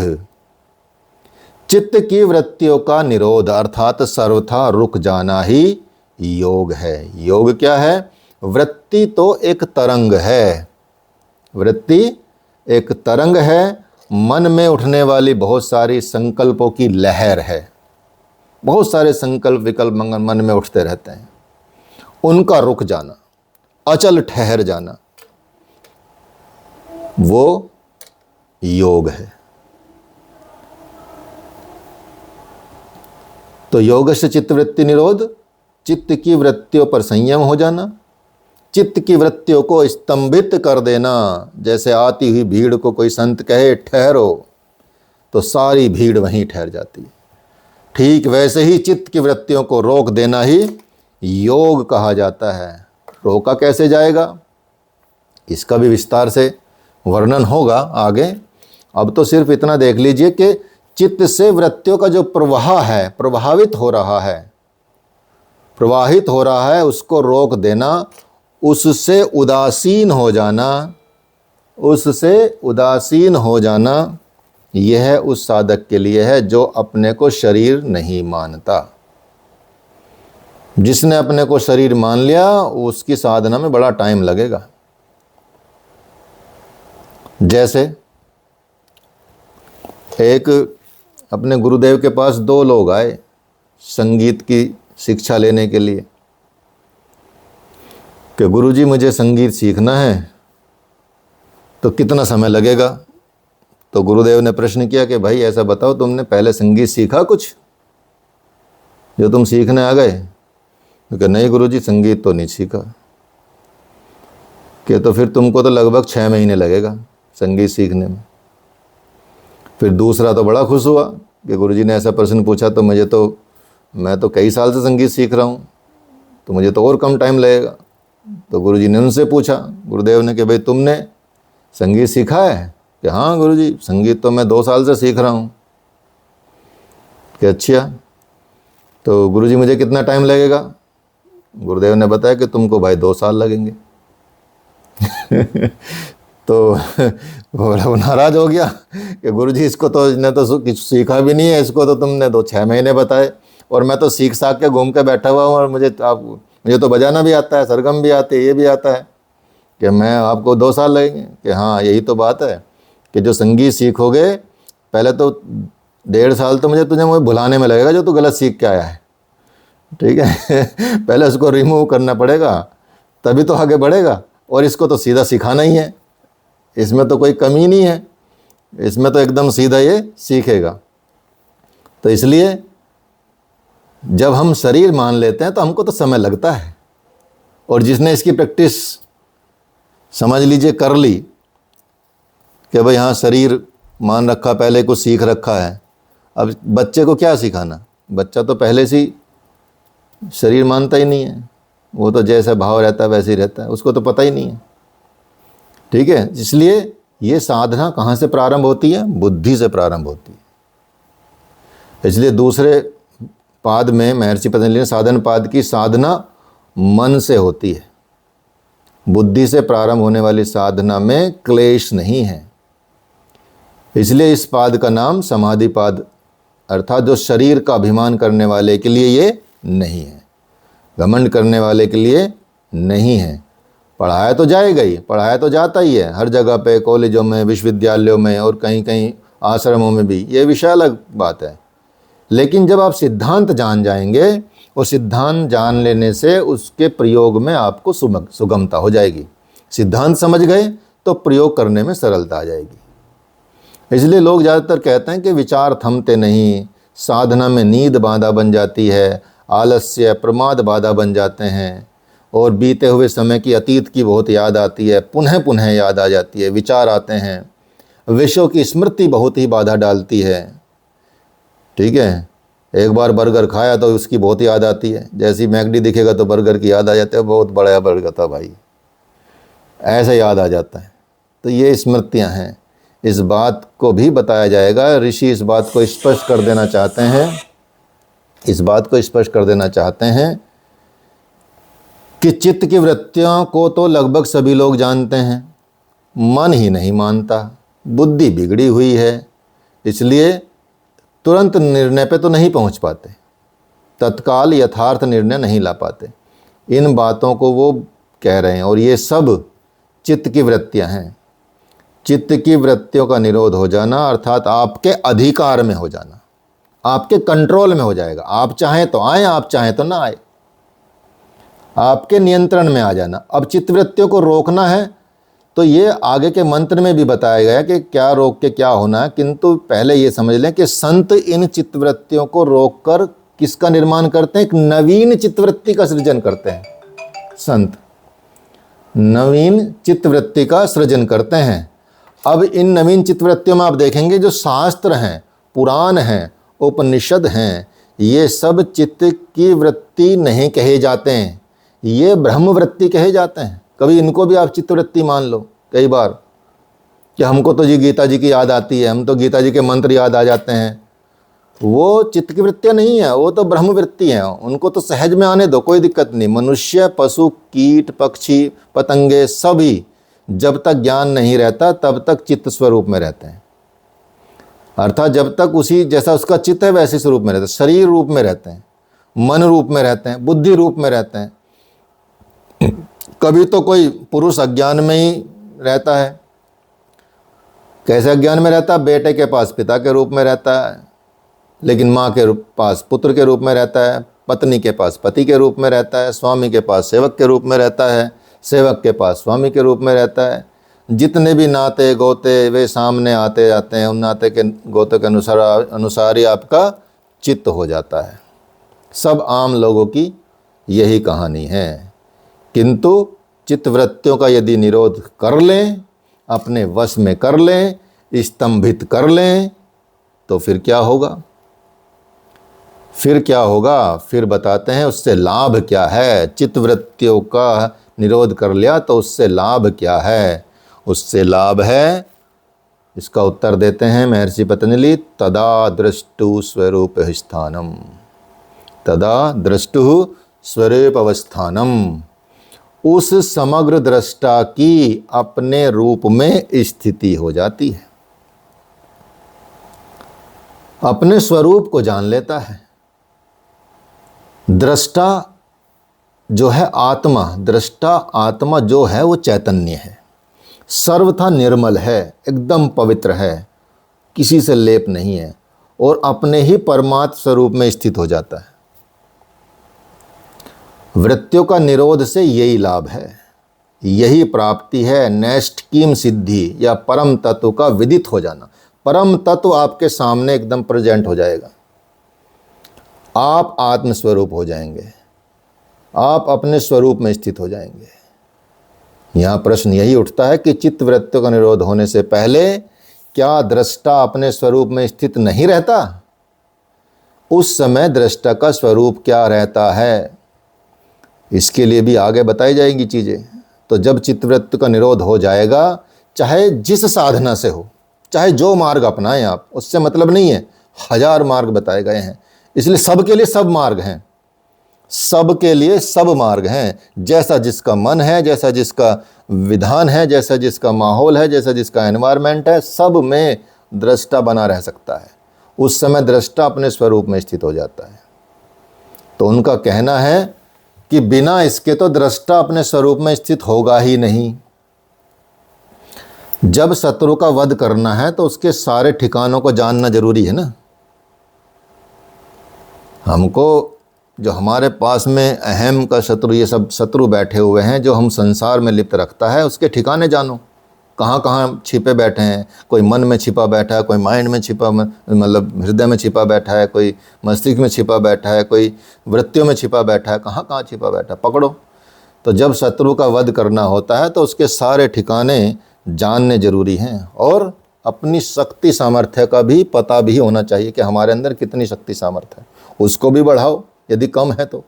चित्त की वृत्तियों का निरोध अर्थात सर्वथा रुक जाना ही योग है। योग क्या है? वृत्ति तो एक तरंग है, वृत्ति एक तरंग है, मन में उठने वाली बहुत सारी संकल्पों की लहर है। बहुत सारे संकल्प विकल्प मन में उठते रहते हैं, उनका रुक जाना, अचल ठहर जाना, वो योग है। तो योग से चित्तवृत्ति निरोध, चित्त की वृत्तियों पर संयम हो जाना, चित्त की वृत्तियों को स्तंभित कर देना। जैसे आती हुई भीड़ को कोई संत कहे ठहरो, तो सारी भीड़ वहीं ठहर जाती है। ठीक वैसे ही चित्त की वृत्तियों को रोक देना ही योग कहा जाता है। रोका कैसे जाएगा, इसका भी विस्तार से वर्णन होगा आगे। अब तो सिर्फ इतना देख लीजिए कि चित्त से वृत्तियों का जो प्रवाह है, प्रवाहित हो रहा है, उसको रोक देना, उससे उदासीन हो जाना, यह उस साधक के लिए है जो अपने को शरीर नहीं मानता। जिसने अपने को शरीर मान लिया, उसकी साधना में बड़ा टाइम लगेगा। जैसे एक अपने गुरुदेव के पास दो लोग आए संगीत की शिक्षा लेने के लिए कि गुरुजी मुझे संगीत सीखना है, तो कितना समय लगेगा। तो गुरुदेव ने प्रश्न किया कि भाई ऐसा बताओ, तुमने पहले संगीत सीखा कुछ जो तुम सीखने आ गए? तो कहा नहीं गुरुजी, संगीत तो नहीं सीखा। कि तो फिर तुमको तो लगभग 6 महीने लगेगा संगीत सीखने में। फिर दूसरा तो बड़ा खुश हुआ कि गुरुजी ने ऐसा प्रश्न पूछा, तो मैं तो कई साल से संगीत सीख रहा हूँ, तो मुझे तो और कम टाइम लगेगा। तो गुरुजी ने उनसे पूछा, गुरुदेव ने, कि भाई तुमने संगीत सीखा है? कि हाँ गुरुजी, संगीत तो मैं 2 साल से सीख रहा हूँ। कि अच्छा, तो गुरुजी मुझे कितना टाइम लगेगा? गुरुदेव ने बताया कि तुमको भाई 2 साल लगेंगे। तो वो नाराज हो गया कि गुरुजी इसको तो इसने तो कुछ सीखा भी नहीं है, इसको तो तुमने 6 महीने बताए, और मैं तो सीख के घूम के बैठा हुआ हूँ, और मुझे तो बजाना भी आता है, सरगम भी आते, ये भी आता है, कि मैं आपको 2 साल लगेंगे। कि हाँ यही तो बात है कि जो संगीत सीखोगे, पहले तो 1.5 साल तो तुझे भुलाने में लगेगा जो तू गलत सीख के आया है, ठीक है। पहले उसको रिमूव करना पड़ेगा, तभी तो आगे बढ़ेगा। और इसको तो सीधा सिखाना ही है, इसमें तो कोई कमी नहीं है, इसमें तो एकदम सीधा ये सीखेगा। तो इसलिए जब हम शरीर मान लेते हैं तो हमको तो समय लगता है, और जिसने इसकी प्रैक्टिस समझ लीजिए कर ली कि भाई हाँ शरीर मान रखा, पहले कुछ सीख रखा है, अब बच्चे को क्या सिखाना? बच्चा तो पहले से शरीर मानता ही नहीं है, वो तो जैसा भाव रहता है वैसे ही रहता है, उसको तो पता ही नहीं है, ठीक है। इसलिए ये साधना कहाँ से प्रारंभ होती है? बुद्धि से प्रारंभ होती है। इसलिए दूसरे पाद में महर्षि पतंजलि ने साधन पाद की साधना मन से होती है। बुद्धि से प्रारंभ होने वाली साधना में क्लेश नहीं है, इसलिए इस पाद का नाम समाधि पाद, अर्थात जो शरीर का अभिमान करने वाले के लिए ये नहीं है, घमंड करने वाले के लिए नहीं है। पढ़ाया तो जाएगा ही, पढ़ाया तो जाता ही है हर जगह पे, कॉलेजों में, विश्वविद्यालयों में और कहीं कहीं आश्रमों में भी, ये विषय अलग बात है। लेकिन जब आप सिद्धांत जान जाएंगे, और सिद्धांत जान लेने से उसके प्रयोग में आपको सुगमता हो जाएगी। सिद्धांत समझ गए तो प्रयोग करने में सरलता आ जाएगी। इसलिए लोग ज़्यादातर कहते हैं कि विचार थमते नहीं, साधना में नींद बाधा बन जाती है, आलस्य प्रमाद बाधा बन जाते हैं, और बीते हुए समय की अतीत की बहुत याद आती है, पुनः पुनः याद आ जाती है, विचार आते हैं, विषयों की स्मृति बहुत ही बाधा डालती है। ठीक है, एक बार बर्गर खाया तो उसकी बहुत याद आती है, जैसे ही मैकडी दिखेगा तो बर्गर की याद आ जाती है, बहुत बड़ा बर्गर था भाई, ऐसा याद आ जाता है। तो ये स्मृतियां हैं। इस बात को भी बताया जाएगा। ऋषि इस बात को स्पष्ट कर देना चाहते हैं, इस बात को स्पष्ट कर देना चाहते हैं कि चित्त की वृत्तियों को तो लगभग सभी लोग जानते हैं, मन ही नहीं मानता, बुद्धि बिगड़ी हुई है, इसलिए तुरंत निर्णय पे तो नहीं पहुंच पाते, तत्काल यथार्थ निर्णय नहीं ला पाते। इन बातों को वो कह रहे हैं, और ये सब चित्त की वृत्तियां हैं। चित्त की वृत्तियों का निरोध हो जाना अर्थात आपके अधिकार में हो जाना, आपके कंट्रोल में हो जाएगा। आप चाहें तो आए, आप चाहें तो ना आए, आपके नियंत्रण में आ जाना। अब चित्तवृत्तियों को रोकना है तो ये आगे के मंत्र में भी बताया गया कि क्या रोक के क्या होना है, किंतु पहले ये समझ लें कि संत इन चित्तवृत्तियों को रोककर किसका निर्माण करते हैं? एक नवीन चित्तवृत्ति का सृजन करते हैं। संत नवीन चित्तवृत्ति का सृजन करते हैं। अब इन नवीन चित्तवृत्तियों में आप देखेंगे जो शास्त्र हैं, पुराण हैं, उपनिषद हैं, ये सब चित्त की वृत्ति नहीं कहे जाते हैं, ये ब्रह्म वृत्ति कहे जाते हैं। कभी इनको भी आप चित्तवृत्ति मान लो कई बार कि हमको तो जी गीता जी की याद आती है, हम तो गीता जी के मंत्र याद आ जाते हैं। वो चित्त की वृत्तियाँ नहीं है, वो तो ब्रह्म वृत्ति हैं, उनको तो सहज में आने दो, कोई दिक्कत नहीं। मनुष्य, पशु, कीट, पक्षी, पतंगे सभी जब तक ज्ञान नहीं रहता तब तक चित्त स्वरूप में रहते हैं, अर्थात जब तक उसी जैसा उसका चित्त है वैसे स्वरूप में रहते हैं, शरीर रूप में रहते हैं, मन रूप में रहते हैं, बुद्धि रूप में रहते हैं। कभी तो कोई पुरुष अज्ञान में ही रहता है। कैसे अज्ञान में रहता है? बेटे के पास पिता के रूप में रहता है, लेकिन माँ के पास पुत्र के रूप में रहता है, पत्नी के पास पति के रूप में रहता है, स्वामी के पास सेवक के रूप में रहता है, सेवक के पास स्वामी के रूप में रहता है। जितने भी नाते गोते वे सामने आते जाते हैं, उन नाते के गोते के अनुसार ही आपका चित्त हो जाता है। सब आम लोगों की यही कहानी है। किंतु चित्तवृत्तियों का यदि निरोध कर लें, अपने वश में कर लें, स्तंभित कर लें, तो फिर क्या होगा? फिर क्या होगा? फिर बताते हैं उससे लाभ क्या है। चित्तवृत्तियों का निरोध कर लिया तो उससे लाभ क्या है? उससे लाभ है, इसका उत्तर देते हैं महर्षि पतंजलि, तदा दृष्टु स्वरूप स्थानम, तदा दृष्टु स्वरूप अवस्थानम। उस समग्र दृष्टा की अपने रूप में स्थिति हो जाती है, अपने स्वरूप को जान लेता है। दृष्टा जो है आत्मा, दृष्टा आत्मा जो है वो चैतन्य है, सर्वथा निर्मल है, एकदम पवित्र है, किसी से लेप नहीं है, और अपने ही परमात्म स्वरूप में स्थित हो जाता है। वृत्तियों का निरोध से यही लाभ है, यही प्राप्ति है, नैष्ठिकीम सिद्धि या परम तत्व का विदित हो जाना। परम तत्व आपके सामने एकदम प्रेजेंट हो जाएगा, आप आत्म स्वरूप हो जाएंगे, आप अपने स्वरूप में स्थित हो जाएंगे। यहाँ प्रश्न यही उठता है कि चित्त वृत्तियों का निरोध होने से पहले क्या दृष्टा अपने स्वरूप में स्थित नहीं रहता? उस समय दृष्टा का स्वरूप क्या रहता है, इसके लिए भी आगे बताई जाएंगी चीज़ें। तो जब चित्तवृत्ति का निरोध हो जाएगा, चाहे जिस साधना से हो, चाहे जो मार्ग अपनाएं आप, उससे मतलब नहीं है, 1000 मार्ग बताए गए हैं, इसलिए सबके लिए सब मार्ग हैं, सबके लिए सब मार्ग हैं। जैसा जिसका मन है, जैसा जिसका विधान है, जैसा जिसका माहौल है, जैसा जिसका एनवायरनमेंट है, सब में दृष्टा बना रह सकता है। उस समय दृष्टा अपने स्वरूप में स्थित हो जाता है। तो उनका कहना है कि बिना इसके तो दृष्टा अपने स्वरूप में स्थित होगा ही नहीं। जब शत्रु का वध करना है तो उसके सारे ठिकानों को जानना जरूरी है ना। हमको जो हमारे पास में अहम का शत्रु, ये सब शत्रु बैठे हुए हैं जो हम संसार में लिप्त रखता है, उसके ठिकाने जानो। कहाँ कहाँ छिपे बैठे हैं। कोई मन में छिपा बैठा है, कोई माइंड में छिपा, मतलब हृदय में छिपा बैठा है, कोई मस्तिष्क में छिपा बैठा है, कोई वृत्तियों में छिपा बैठा है, कहाँ कहाँ छिपा बैठा है, पकड़ो। तो जब शत्रु का वध करना होता है तो उसके सारे ठिकाने जानने जरूरी हैं, और अपनी शक्ति सामर्थ्य का भी पता भी होना चाहिए कि हमारे अंदर कितनी शक्ति सामर्थ्य है, उसको भी बढ़ाओ यदि कम है तो।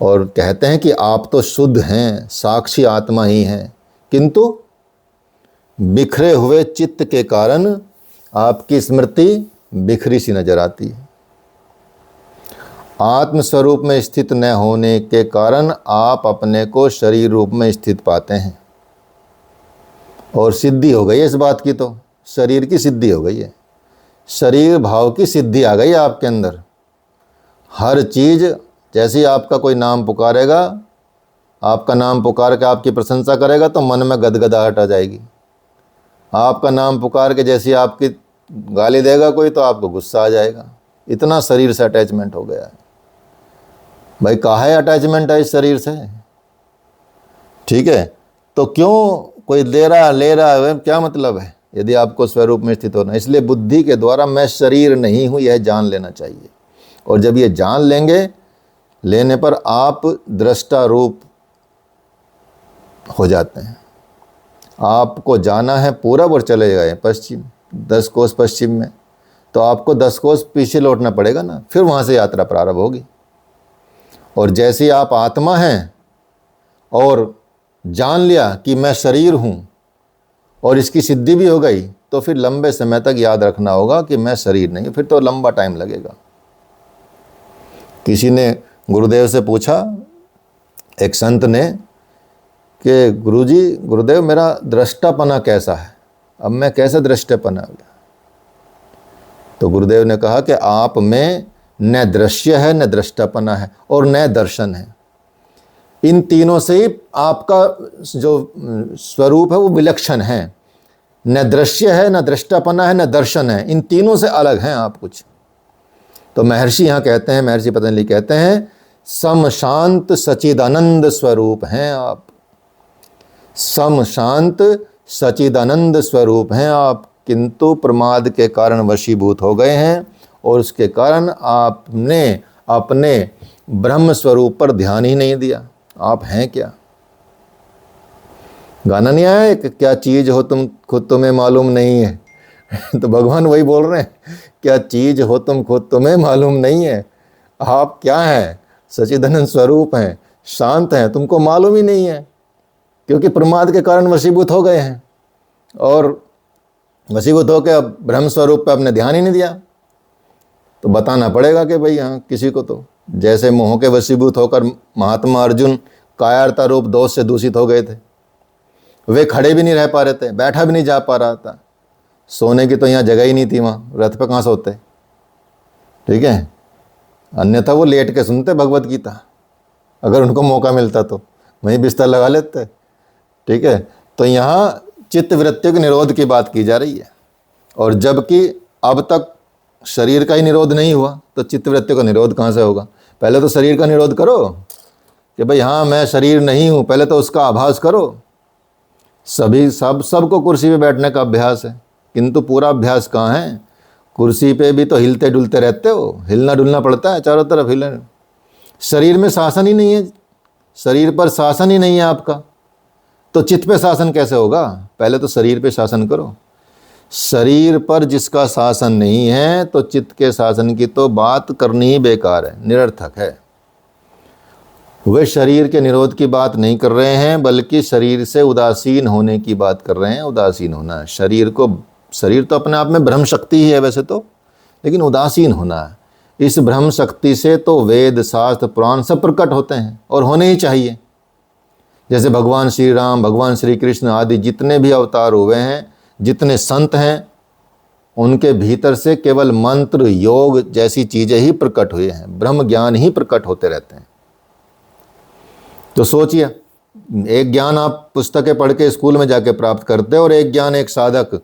और कहते हैं कि आप तो शुद्ध हैं, साक्षी आत्मा ही हैं, किंतु बिखरे हुए चित्त के कारण आपकी स्मृति बिखरी सी नजर आती है। आत्म स्वरूप में स्थित न होने के कारण आप अपने को शरीर रूप में स्थित पाते हैं, और सिद्धि हो गई है इस बात की, तो शरीर की सिद्धि हो गई है, शरीर भाव की सिद्धि आ गई है आपके अंदर। हर चीज़, जैसे ही आपका कोई नाम पुकारेगा, आपका नाम पुकार के आपकी प्रशंसा करेगा तो मन में गदगदाहट आ जाएगी। आपका नाम पुकार के जैसे आपकी गाली देगा कोई तो आपको गुस्सा आ जाएगा। इतना शरीर से अटैचमेंट हो गया है भाई। काहे अटैचमेंट है इस शरीर से? ठीक है, तो क्यों कोई दे रहा ले रहा है, क्या मतलब है यदि आपको स्वरूप में स्थित होना। इसलिए बुद्धि के द्वारा मैं शरीर नहीं हूँ यह जान लेना चाहिए, और जब ये जान लेने पर आप दृष्टा रूप हो जाते हैं। आपको जाना है पूरब और चले गए पश्चिम, 10 कोस पश्चिम में, तो आपको 10 कोस पीछे लौटना पड़ेगा ना, फिर वहाँ से यात्रा प्रारंभ होगी। और जैसे आप आत्मा हैं और जान लिया कि मैं शरीर हूँ और इसकी सिद्धि भी हो गई, तो फिर लंबे समय तक याद रखना होगा कि मैं शरीर नहीं, फिर तो लंबा टाइम लगेगा। किसी ने गुरुदेव से पूछा, एक संत ने, कि गुरुदेव मेरा दृष्टापना कैसा है, अब मैं कैसे दृष्टापना हो गया। तो गुरुदेव ने कहा कि आप में न दृश्य है, न दृष्टापना है, और न दर्शन है। इन तीनों से ही आपका जो स्वरूप है वो विलक्षण है। न दृश्य है, न दृष्टापना है, न दर्शन है, इन तीनों से अलग हैं आप कुछ। तो महर्षि यहाँ कहते हैं, महर्षि पतंजलि कहते हैं, सम शांत सचिदानंद स्वरूप हैं आप। सम शांत सचिदानंद स्वरूप हैं आप, किंतु प्रमाद के कारण वशीभूत हो गए हैं, और उसके कारण आपने अपने ब्रह्म स्वरूप पर ध्यान ही नहीं दिया। आप हैं क्या? गाना नहीं आया कि क्या चीज़ हो तुम खुद तुम्हें मालूम नहीं है। तो भगवान वही बोल रहे हैं, क्या चीज़ हो तुम खुद तुम्हें मालूम नहीं है। आप क्या हैं? सच्चिदानंद स्वरूप हैं, शांत हैं, तुमको मालूम ही नहीं है, क्योंकि प्रमाद के कारण वशीभूत हो गए हैं, और वशीभूत होकर अब ब्रह्म स्वरूप पर आपने ध्यान ही नहीं दिया। तो बताना पड़ेगा कि भाई हाँ, किसी को तो जैसे मोह के वशीभूत होकर महात्मा अर्जुन कायरता रूप दोष से दूषित हो गए थे। वे खड़े भी नहीं रह पा रहे थे, बैठा भी नहीं जा पा रहा था, सोने की तो यहाँ जगह ही नहीं थी, वहाँ रथ पे कहाँ सोते। ठीक है, अन्यथा वो लेट के सुनते भगवत गीता, अगर उनको मौका मिलता तो वहीं बिस्तर लगा लेते। ठीक है, तो यहाँ चित्त वृत्ति के निरोध की बात की जा रही है, और जबकि अब तक शरीर का ही निरोध नहीं हुआ तो चित्त वृत्ति का निरोध कहाँ से होगा। पहले तो शरीर का निरोध करो कि भाई हाँ मैं शरीर नहीं हूँ, पहले तो उसका आभास करो। सबको कुर्सी पे बैठने का अभ्यास है, किंतु पूरा अभ्यास कहाँ है। कुर्सी पे भी तो हिलते डुलते रहते हो, हिलना डुलना पड़ता है, चारों तरफ हिलना। शरीर में शासन ही नहीं है, शरीर पर शासन ही नहीं है आपका, तो चित्त पे शासन कैसे होगा। पहले तो शरीर पे शासन करो। शरीर पर जिसका शासन नहीं है तो चित्त के शासन की तो बात करनी ही बेकार है, निरर्थक है। वे शरीर के निरोध की बात नहीं कर रहे हैं, बल्कि शरीर से उदासीन होने की बात कर रहे हैं। उदासीन होना है शरीर तो अपने आप में ब्रह्म शक्ति ही है वैसे तो, लेकिन उदासीन होना है। इस ब्रह्म शक्ति से तो वेद शास्त्र पुराण सब प्रकट होते हैं, और होने ही चाहिए। जैसे भगवान श्री राम, भगवान श्री कृष्ण आदि जितने भी अवतार हुए हैं, जितने संत हैं, उनके भीतर से केवल मंत्र योग जैसी चीज़ें ही प्रकट हुई हैं, ब्रह्म ज्ञान ही प्रकट होते रहते हैं। तो सोचिए, एक ज्ञान आप पुस्तकें पढ़ के स्कूल में जाके प्राप्त करते हैं, और एक ज्ञान एक साधक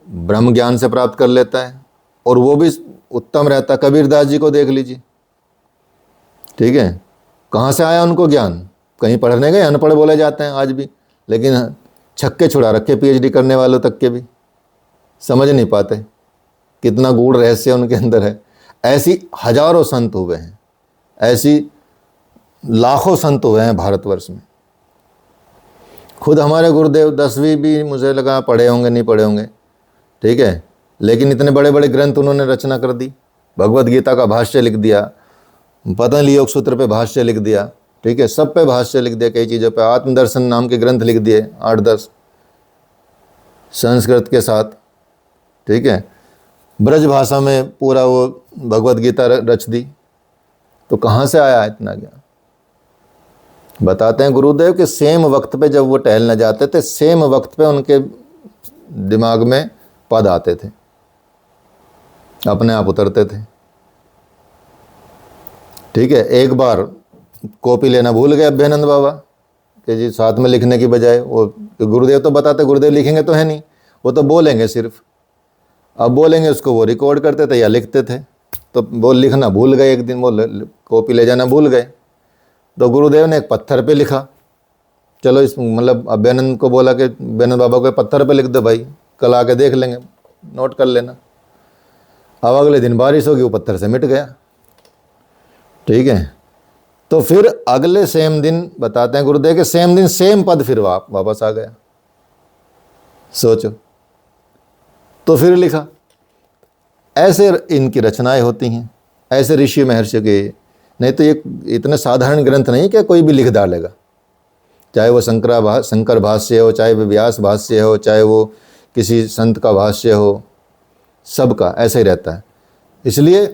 ब्रह्म ज्ञान से प्राप्त कर लेता है, और वो भी उत्तम रहता। कबीरदास जी को देख लीजिए, ठीक है, कहाँ से आया उनको ज्ञान? कहीं पढ़ने गए, अनपढ़ बोले जाते हैं आज भी, लेकिन छक्के छुड़ा रखे पीएचडी करने वालों तक के भी, समझ नहीं पाते कितना गूढ़ रहस्य उनके अंदर है। ऐसी हजारों संत हुए हैं, ऐसी लाखों संत हुए हैं भारतवर्ष में। खुद हमारे गुरुदेव 10वीं भी मुझे लगा पढ़े होंगे, नहीं पढ़े होंगे, ठीक है, लेकिन इतने बड़े बड़े ग्रंथ उन्होंने रचना कर दी। भगवत गीता का भाष्य लिख दिया, पतंजलि योग सूत्र पे भाष्य लिख दिया, ठीक है, सब पे भाष्य लिख दिया, कई चीज़ों पे आत्मदर्शन नाम के ग्रंथ लिख दिए 8-10 संस्कृत के साथ, ठीक है, ब्रज भाषा में पूरा वो भगवत गीता रच दी। तो कहाँ से आया इतना ज्ञान? बताते हैं गुरुदेव कि सेम वक्त पे जब वो टहलने जाते थे, सेम वक्त पे उनके दिमाग में पद आते थे, अपने आप उतरते थे, ठीक है। एक बार कॉपी लेना भूल गए अभ्यानंद बाबा कि जी साथ में लिखने की बजाय, वो गुरुदेव तो बताते, गुरुदेव लिखेंगे तो है नहीं, वो तो बोलेंगे सिर्फ, अब बोलेंगे उसको वो रिकॉर्ड करते थे या लिखते थे। तो वो लिखना भूल गए, एक दिन वो कॉपी ले जाना भूल गए, तो गुरुदेव ने एक पत्थर पे लिखा। चलो इस मतलब अभ्यानंद को बोला कि अभ्यानंद बाबा को पत्थर पे लिख दो भाई, कल आके देख लेंगे, नोट कर लेना। अब अगले दिन बारिश होगी, वो पत्थर से मिट गया, ठीक है। तो फिर अगले सेम दिन बताते हैं गुरुदेव के सेम दिन सेम पद फिर वापस आ गया, सोचो। तो फिर लिखा। ऐसे इनकी रचनाएं होती हैं, ऐसे ऋषि महर्षि के। नहीं तो ये इतने साधारण ग्रंथ नहीं कि कोई भी लिख डालेगा, चाहे वो शंकर भाष्य हो, चाहे वो व्यास भाष्य हो, चाहे वो किसी संत का भाष्य हो, सबका ऐसे ही रहता है। इसलिए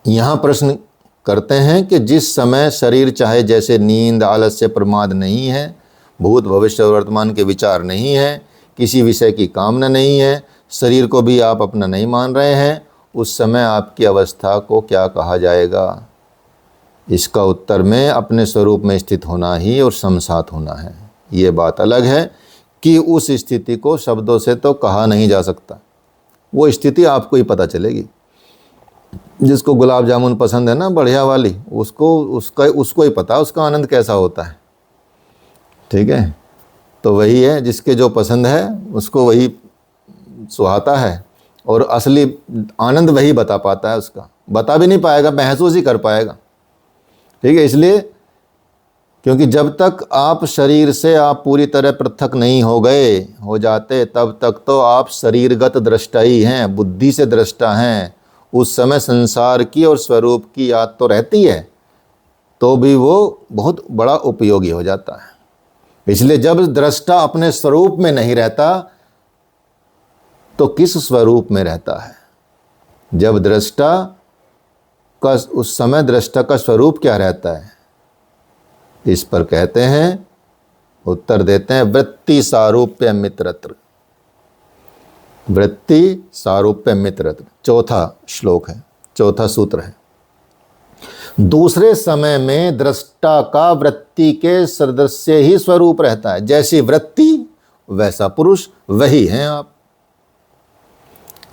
यहाँ प्रश्न करते हैं कि जिस समय शरीर चाहे जैसे नींद, आलस्य, प्रमाद नहीं है, भूत भविष्य और वर्तमान के विचार नहीं है, किसी विषय की कामना नहीं है, शरीर को भी आप अपना नहीं मान रहे हैं, उस समय आपकी अवस्था को क्या कहा जाएगा? इसका उत्तर में अपने स्वरूप में स्थित होना ही और समसात होना है। ये बात अलग है कि उस स्थिति को शब्दों से तो कहा नहीं जा सकता, वो स्थिति आपको ही पता चलेगी। जिसको गुलाब जामुन पसंद है ना बढ़िया वाली, उसको ही पता उसका आनंद कैसा होता है, ठीक है। तो वही है, जिसके जो पसंद है उसको वही सुहाता है, और असली आनंद वही बता पाता है, उसका बता भी नहीं पाएगा, महसूस ही कर पाएगा, ठीक है। इसलिए क्योंकि जब तक आप शरीर से आप पूरी तरह पृथक नहीं हो जाते, तब तक तो आप शरीरगत दृष्टा ही हैं, बुद्धि से दृष्टा हैं। उस समय संसार की और स्वरूप की याद तो रहती है, तो भी वो बहुत बड़ा उपयोगी हो जाता है। इसलिए जब दृष्टा अपने स्वरूप में नहीं रहता तो किस स्वरूप में रहता है? जब दृष्टा का, उस समय दृष्टा का स्वरूप क्या रहता है? इस पर कहते हैं, उत्तर देते हैं, वृत्ति सारूप्य मित्रत्र। वृत्ति सारूप्य मित्रत्र चौथा श्लोक है, चौथा सूत्र है। दूसरे समय में दृष्टा का वृत्ति के सदृश्य ही स्वरूप रहता है। जैसी वृत्ति वैसा पुरुष, वही हैं आप।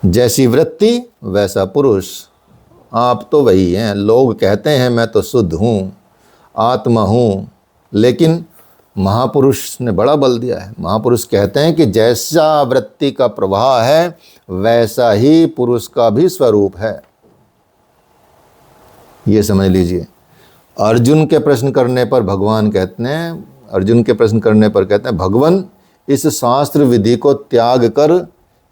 जैसी वृत्ति वैसा पुरुष, आप तो वही हैं। लोग कहते हैं मैं तो शुद्ध हूँ, आत्मा हूँ, लेकिन महापुरुष ने बड़ा बल दिया है। महापुरुष कहते हैं कि जैसा वृत्ति का प्रवाह है वैसा ही पुरुष का भी स्वरूप है। ये समझ लीजिए। अर्जुन के प्रश्न करने पर भगवान कहते हैं, अर्जुन के प्रश्न करने पर कहते हैं, भगवान इस शास्त्र विधि को त्याग कर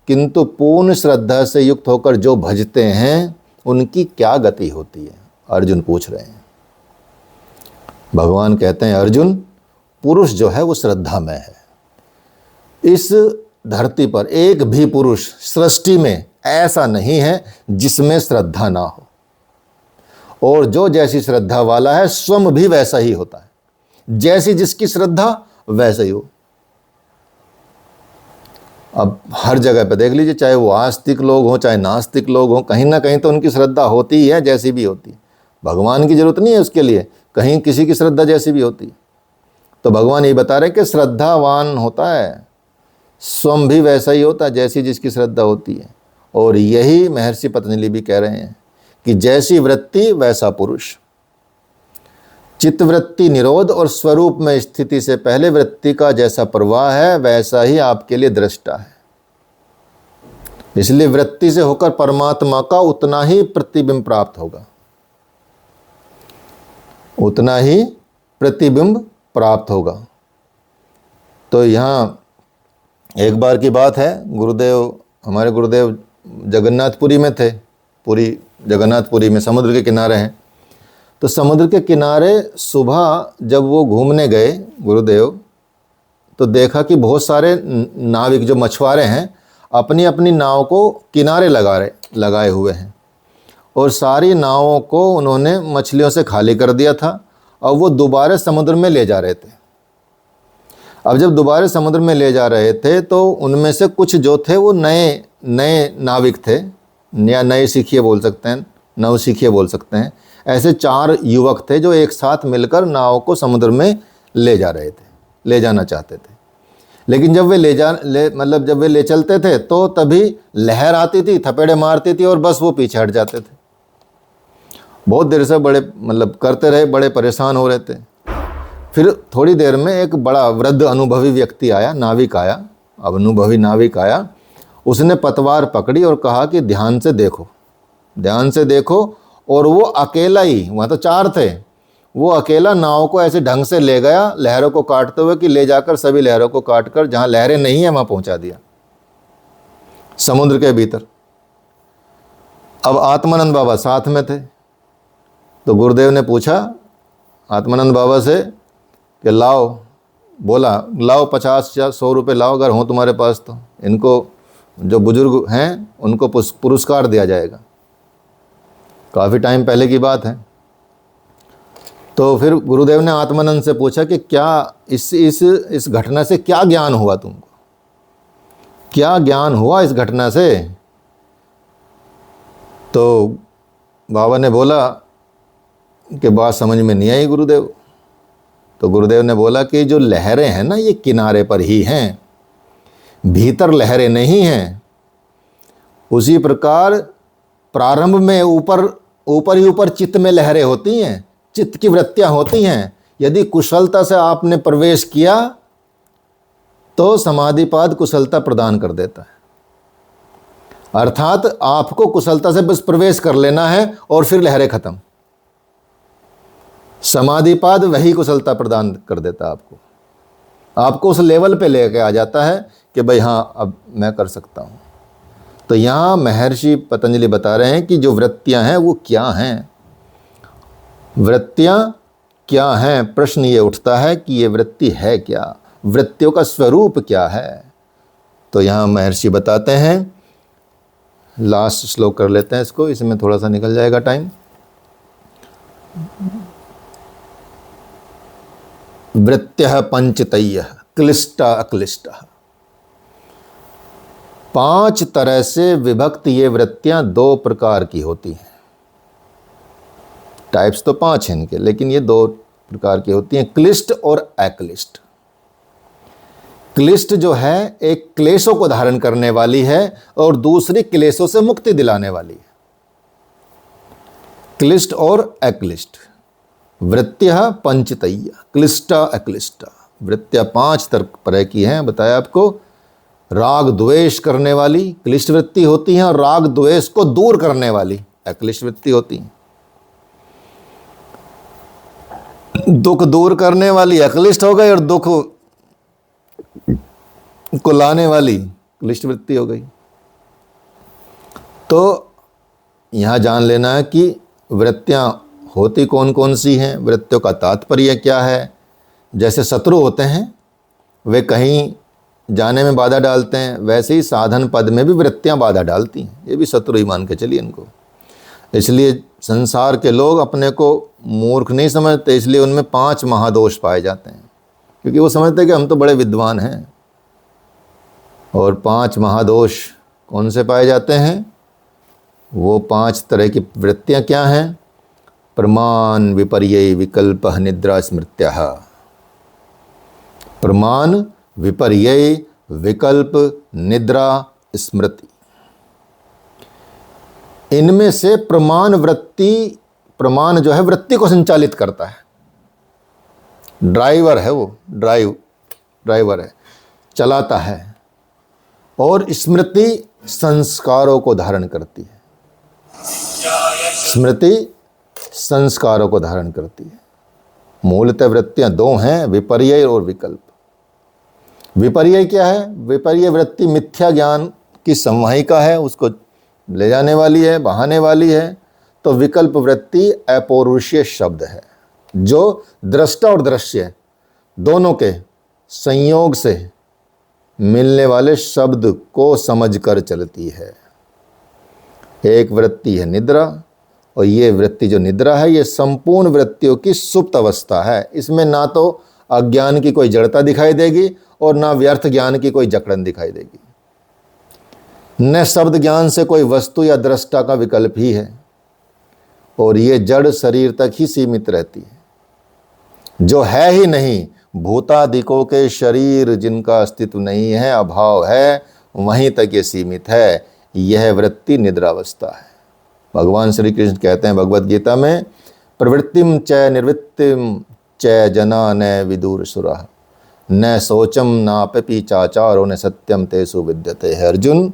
किंतु पूर्ण श्रद्धा से युक्त होकर जो भजते हैं उनकी क्या गति होती है? अर्जुन पूछ रहे हैं। भगवान कहते हैं, अर्जुन, पुरुष जो है वो श्रद्धा में है। इस धरती पर एक भी पुरुष सृष्टि में ऐसा नहीं है जिसमें श्रद्धा ना हो, और जो जैसी श्रद्धा वाला है स्वयं भी वैसा ही होता है। जैसी जिसकी श्रद्धा वैसा ही हो। अब हर जगह पे देख लीजिए, चाहे वो आस्तिक लोग हों चाहे नास्तिक लोग हों, कहीं ना कहीं तो उनकी श्रद्धा होती ही है, जैसी भी होती है। भगवान की जरूरत नहीं है उसके लिए, कहीं किसी की श्रद्धा जैसी भी होती है। तो भगवान ये बता रहे हैं कि श्रद्धावान होता है, स्वयं भी वैसा ही होता है जैसी जिसकी श्रद्धा होती है। और यही महर्षि पतंजलि भी कह रहे हैं कि जैसी वृत्ति वैसा पुरुष। चित्तवृत्ति निरोध और स्वरूप में स्थिति से पहले वृत्ति का जैसा प्रवाह है वैसा ही आपके लिए दृष्टा है। इसलिए वृत्ति से होकर परमात्मा का उतना ही प्रतिबिंब प्राप्त होगा, उतना ही प्रतिबिंब प्राप्त होगा। तो यहाँ एक बार की बात है, हमारे गुरुदेव जगन्नाथपुरी में थे, पूरी जगन्नाथपुरी में समुद्र के किनारे हैं। तो समुद्र के किनारे सुबह जब वो घूमने गए गुरुदेव, तो देखा कि बहुत सारे नाविक जो मछुआरे हैं अपनी अपनी नाव को किनारे लगाए हुए हैं और सारी नावों को उन्होंने मछलियों से खाली कर दिया था और वो दोबारा समुद्र में ले जा रहे थे। अब जब दोबारा समुद्र में ले जा रहे थे तो उनमें से कुछ जो थे वो नए नाविक थे, या नए सीखिए बोल सकते हैं, नव सीखिए बोल सकते हैं। ऐसे 4 युवक थे जो एक साथ मिलकर नाव को समुद्र में ले जाना चाहते थे। लेकिन जब वे जब वे ले चलते थे तो तभी लहर आती थी, थपेड़े मारती थी और बस वो पीछे हट जाते थे। बहुत देर से बड़े करते रहे, बड़े परेशान हो रहे थे। फिर थोड़ी देर में एक बड़ा वृद्ध अनुभवी व्यक्ति आया, अनुभवी नाविक आया। उसने पतवार पकड़ी और कहा कि ध्यान से देखो। और वो अकेला ही, वहाँ तो 4 थे, वो अकेला नाव को ऐसे ढंग से ले गया लहरों को काटते हुए कि ले जाकर सभी लहरों को काटकर जहाँ लहरें नहीं है वहाँ पहुँचा दिया, समुद्र के भीतर। अब आत्मानंद बाबा साथ में थे। तो गुरुदेव ने पूछा आत्मानंद बाबा से कि लाओ 50 या 100 रुपये लाओ, अगर हों तुम्हारे पास तो इनको, जो बुजुर्ग हैं उनको पुरस्कार दिया जाएगा। काफ़ी टाइम पहले की बात है। तो फिर गुरुदेव ने आत्मानंद से पूछा कि क्या इस घटना से क्या ज्ञान हुआ तुमको, क्या ज्ञान हुआ इस घटना से? तो बाबा ने बोला कि बात समझ में नहीं आई गुरुदेव। तो गुरुदेव ने बोला कि जो लहरें हैं ना, ये किनारे पर ही हैं, भीतर लहरें नहीं हैं। उसी प्रकार प्रारंभ में ऊपर चित्त में लहरें होती हैं, चित्त की वृत्तियां होती हैं। यदि कुशलता से आपने प्रवेश किया तो समाधिपाद कुशलता प्रदान कर देता है। अर्थात आपको कुशलता से बस प्रवेश कर लेना है और फिर लहरें खत्म। समाधिपाद वही कुशलता प्रदान कर देता है आपको उस लेवल पे लेके आ जाता है कि भाई हाँ, अब मैं कर सकता हूँ। तो यहाँ महर्षि पतंजलि बता रहे हैं कि जो वृत्तियाँ हैं वो क्या हैं, वृत्तियाँ क्या हैं। प्रश्न ये उठता है कि ये वृत्ति है क्या, वृत्तियों का स्वरूप क्या है। तो यहाँ महर्षि बताते हैं, लास्ट श्लोक कर लेते हैं इसको, इसमें थोड़ा सा निकल जाएगा टाइम। वृत्त्यः पंचतयः क्लिष्टा अक्लिष्टा। 5 तरह से विभक्त ये वृत्तियां 2 प्रकार की होती हैं। टाइप्स तो 5 हैं इनके, लेकिन ये 2 प्रकार की होती हैं, क्लिष्ट और अक्लिष्ट। क्लिष्ट जो है एक क्लेशों को धारण करने वाली है और दूसरी क्लेशों से मुक्ति दिलाने वाली है। क्लिष्ट और अक्लिष्ट। वृत्त्यः पंचतयः क्लिष्टा अक्लिष्टा। वृत्तियां 5 तरह की हैं, बताया आपको। राग द्वेष करने वाली क्लिष्ट वृत्ति होती हैं और राग द्वेष को दूर करने वाली अक्लिष्ट वृत्ति होती है। दुख दूर करने वाली अक्लिष्ट हो गई और दुख को लाने वाली क्लिष्ट वृत्ति हो गई। तो यहां जान लेना है कि वृत्तियां होती कौन कौन सी हैं, वृत्तियों का तात्पर्य क्या है। जैसे शत्रु होते हैं, वे कहीं जाने में बाधा डालते हैं, वैसे ही साधन पद में भी वृत्तियां बाधा डालती हैं। ये भी शत्रु ही मान के चलिए इनको। इसलिए संसार के लोग अपने को मूर्ख नहीं समझते, इसलिए उनमें 5 महादोष पाए जाते हैं, क्योंकि वो समझते हैं कि हम तो बड़े विद्वान हैं। और 5 महादोष कौन से पाए जाते हैं? वो 5 तरह की वृत्तियां क्या हैं? प्रमाण विपर्यय विकल्प निद्रा स्मृत्यः। प्रमाण विपर्यय विकल्प निद्रा स्मृति। इनमें से प्रमाण जो है वृत्ति को संचालित करता है। ड्राइवर है वो, ड्राइवर है, चलाता है। और स्मृति संस्कारों को धारण करती है, स्मृति संस्कारों को धारण करती है। मूलतः वृत्तियां दो हैं, विपर्यय और विकल्प। विपर्यय क्या है? विपर्यय वृत्ति मिथ्या ज्ञान की संवाहिका है, उसको ले जाने वाली है, बहाने वाली है। तो विकल्प वृत्ति अपौरुषीय शब्द है, जो दृष्टा और दृश्य दोनों के संयोग से मिलने वाले शब्द को समझकर चलती है। एक वृत्ति है निद्रा, और ये वृत्ति जो निद्रा है, ये संपूर्ण वृत्तियों की सुप्त अवस्था है। इसमें ना तो अज्ञान की कोई जड़ता दिखाई देगी और ना व्यर्थ ज्ञान की कोई जकड़न दिखाई देगी। न शब्द ज्ञान से कोई वस्तु या दृष्टा का विकल्प ही है, और ये जड़ शरीर तक ही सीमित रहती है। जो है ही नहीं, भूतादिकों के शरीर जिनका अस्तित्व नहीं है, अभाव है, वहीं तक ये सीमित है। यह वृत्ति निद्रावस्था है। भगवान श्री कृष्ण कहते हैं भगवद गीता में, प्रवृत्तिम च निर्वृत्तिम च जना न विदुरसुरा न शोचम नापि चाचारो न सत्यम तेसु विद्यते है। अर्जुन,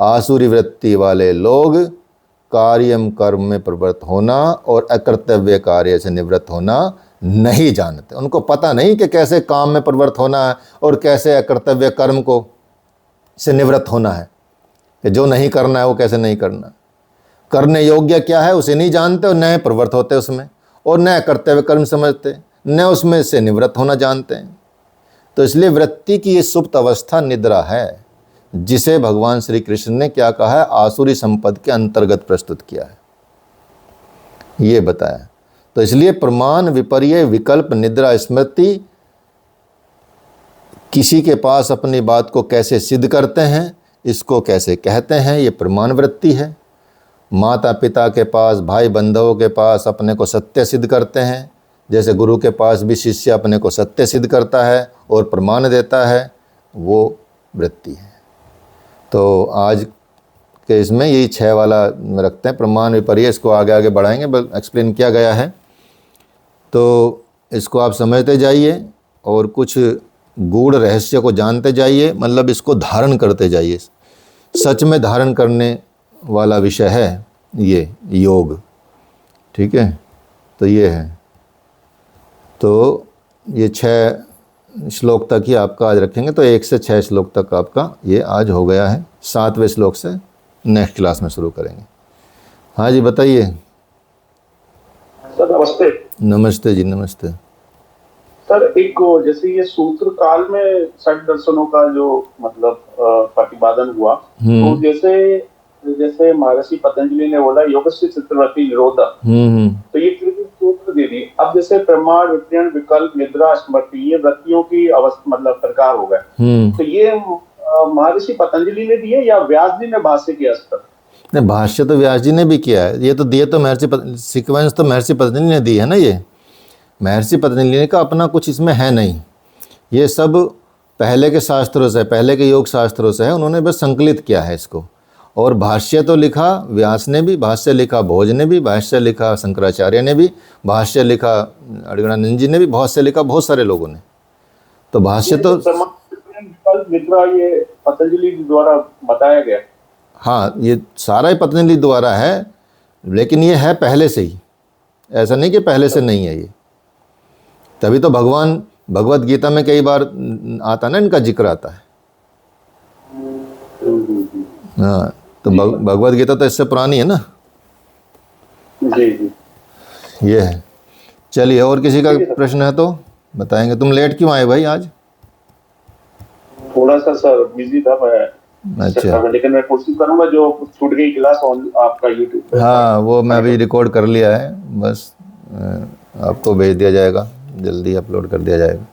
आसुरी वृत्ति वाले लोग कार्यम कर्म में प्रवृत्त होना और अकर्तव्य कार्य से निवृत्त होना नहीं जानते। उनको पता नहीं कि कैसे काम में प्रवृत्त होना है और कैसे अकर्तव्य कर्म को से निवृत्त होना है, कि जो नहीं करना है वो कैसे नहीं करना, करने योग्य क्या है उसे नहीं जानते और न प्रवृत्त होते उसमें, और न कर्तव्य कर्म समझते, न उसमें से निवृत्त होना जानते हैं। तो इसलिए वृत्ति की ये सुप्त अवस्था निद्रा है, जिसे भगवान श्री कृष्ण ने क्या कहा है, आसुरी संपद के अंतर्गत प्रस्तुत किया है, ये बताया। तो इसलिए प्रमाण, विपर्यय, विकल्प, निद्रा, स्मृति किसी के पास अपनी बात को कैसे सिद्ध करते हैं, इसको कैसे कहते हैं, ये प्रमाण वृत्ति है। माता पिता के पास, भाई बंधुओं के पास अपने को सत्य सिद्ध करते हैं, जैसे गुरु के पास भी शिष्य अपने को सत्य सिद्ध करता है और प्रमाण देता है, वो वृत्ति है। तो आज के इसमें यही 6 वाला रखते हैं, प्रमाण, विपर्यय। इसको आगे आगे बढ़ाएंगे, एक्सप्लेन किया गया है, तो इसको आप समझते जाइए और कुछ गूढ़ रहस्य को जानते जाइए, मतलब इसको धारण करते जाइए। सच में धारण करने वाला विषय है ये योग, ठीक है। तो ये है, तो ये 6 श्लोक तक ही आपका आज रखेंगे, तो 1 से 6 श्लोक तक आपका ये आज हो गया है। 7वें श्लोक से नेक्स्ट क्लास में शुरू करेंगे। हाँ जी, बताइए। सर नमस्ते। नमस्ते जी, नमस्ते। सर एक जैसे ये सूत्र काल में 6 दर्शनों का जो मतलब प्रतिपादन हुआ, तो जैसे महर्षि पतंजलि ने बोला योगस्य चित्तवृत्ति निरोध, तो ये सूत्र दे दी। अब जैसे प्रमाण, विपर्यय, विकल्प, निद्रा, स्मृति, ये वृत्तियों की अवस्था मतलब प्रकार हो गए, तो ये महर्षि पतंजलि ने दिए या व्यास जी ने भाष्य किया इस पर? नहीं, भाष्य तो व्यास जी ने भी किया है, ये तो दिए तो सीक्वेंस तो महर्षि पतंजलि ने दी है ना। ये महर्षि पतंजलि का अपना कुछ इसमें है नहीं, ये सब पहले के शास्त्रों से, पहले के योग शास्त्रों से है, उन्होंने बस संकलित किया है इसको। और भाष्य तो लिखा व्यास ने भी, भाष्य लिखा भोज ने भी, भाष्य लिखा शंकराचार्य ने भी, भाष्य लिखा अड़गड़ानंद जी ने भी, भाष्य लिखा बहुत सारे लोगों ने। तो भाष्य तो निद्रा ये पतंजलि द्वारा बताया गया। हाँ, ये सारा ही पतंजलि द्वारा है, लेकिन ये है पहले से ही, ऐसा नहीं कि पहले से नहीं है ये। तभी तो भगवान भगवद गीता में कई बार आता ना, इनका जिक्र आता है। हाँ, तो भगवद गीता तो इससे पुरानी है ना। जी जी, ये है। चलिए, और किसी का प्रश्न है तो बताएंगे। तुम लेट क्यों आए भाई आज? थोड़ा सा सर बिजी था मैं। अच्छा, लेकिन मैं कोशिश करूंगा, जो छूट गई क्लास ऑन आपका यूट्यूब पे। हाँ, वो मैं अभी रिकॉर्ड कर लिया है, बस आपको भेज दिया जाएगा, जल्दी अपलोड कर दिया जाएगा।